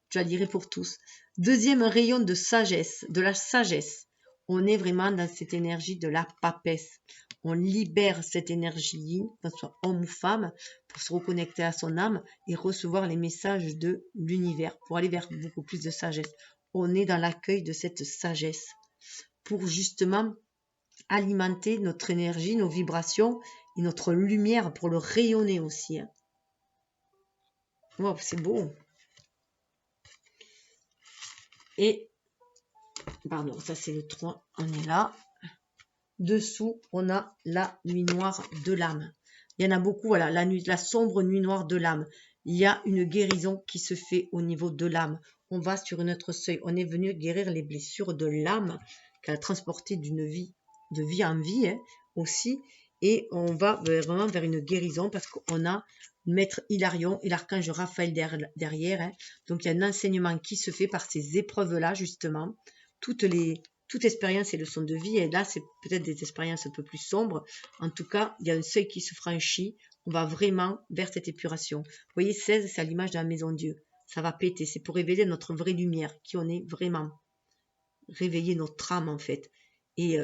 Je la lirai pour tous. Deuxième rayon de sagesse, de la sagesse. On est vraiment dans cette énergie de la papesse. On libère cette énergie yin, que ce soit homme ou femme, pour se reconnecter à son âme et recevoir les messages de l'univers, pour aller vers beaucoup plus de sagesse. On est dans l'accueil de cette sagesse, pour justement alimenter notre énergie, nos vibrations et notre lumière, pour le rayonner aussi. Wow, c'est beau. Et, pardon, ça c'est le 3, on est là. Dessous, on a la nuit noire de l'âme. Il y en a beaucoup, voilà, la sombre nuit noire de l'âme. Il y a une guérison qui se fait au niveau de l'âme. On va sur notre seuil. On est venu guérir les blessures de l'âme qu'elle a transportées d'une vie, de vie en vie aussi. Et on va vraiment vers une guérison parce qu'on a Maître Hilarion et l'archange Raphaël derrière. Donc il y a un enseignement qui se fait par ces épreuves-là, justement. Toute expérience et leçon de vie, et là c'est peut-être des expériences un peu plus sombres. En tout cas, il y a un seuil qui se franchit, on va vraiment vers cette épuration. Vous voyez, 16, c'est à l'image de la maison Dieu. Ça va péter, c'est pour révéler notre vraie lumière, qui on est vraiment. Réveiller notre âme en fait, et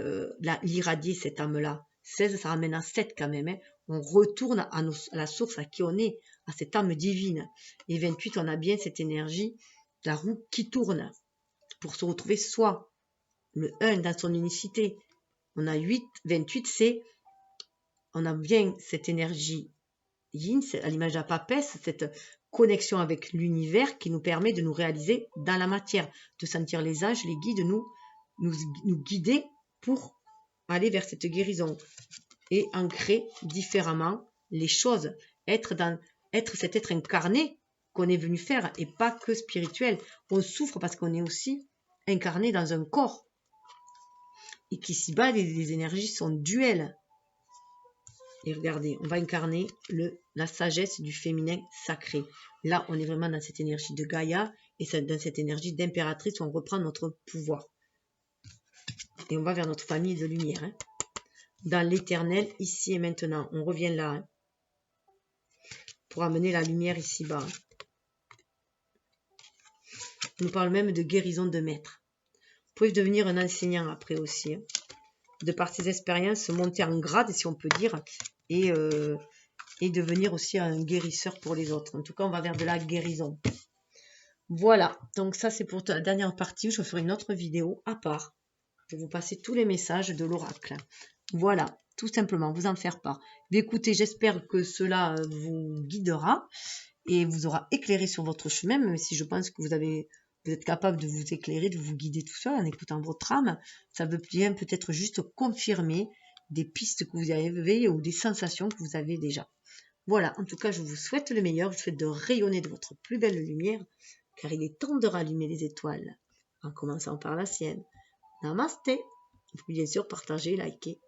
l'irradier cette âme-là. 16, ça ramène à 7 quand même. On retourne à la source, à qui on est, à cette âme divine. Et 28, on a bien cette énergie, la roue qui tourne, pour se retrouver soi. Le 1 dans son unicité. On a 28, on a bien cette énergie yin, à l'image de la papesse, cette connexion avec l'univers qui nous permet de nous réaliser dans la matière, de sentir les anges, les guides nous guider pour aller vers cette guérison et ancrer différemment les choses, être cet être incarné qu'on est venu faire et pas que spirituel. On souffre parce qu'on est aussi incarné dans un corps. Et qu'ici-bas, les énergies sont duelles. Et regardez, on va incarner la sagesse du féminin sacré. Là, on est vraiment dans cette énergie de Gaïa et dans cette énergie d'impératrice où on reprend notre pouvoir. Et on va vers notre famille de lumière. Dans l'éternel, ici et maintenant. On revient là pour amener la lumière ici-bas. On nous parle même de guérison de maître. Vous pouvez devenir un enseignant après aussi. De par ses expériences, monter en grade, si on peut dire, et devenir aussi un guérisseur pour les autres. En tout cas, on va vers de la guérison. Voilà, donc ça c'est pour la dernière partie. Je ferai une autre vidéo à part pour vous passer tous les messages de l'oracle. Voilà, tout simplement, vous en faire part. Écoutez, j'espère que cela vous guidera et vous aura éclairé sur votre chemin, même si je pense que vous êtes capable de vous éclairer, de vous guider tout seul en écoutant votre âme. Ça veut bien peut-être juste confirmer des pistes que vous avez ou des sensations que vous avez déjà. Voilà, en tout cas, je vous souhaite le meilleur. Je vous souhaite de rayonner de votre plus belle lumière, car il est temps de rallumer les étoiles, en commençant par la sienne. Namasté. Vous pouvez bien sûr partager, liker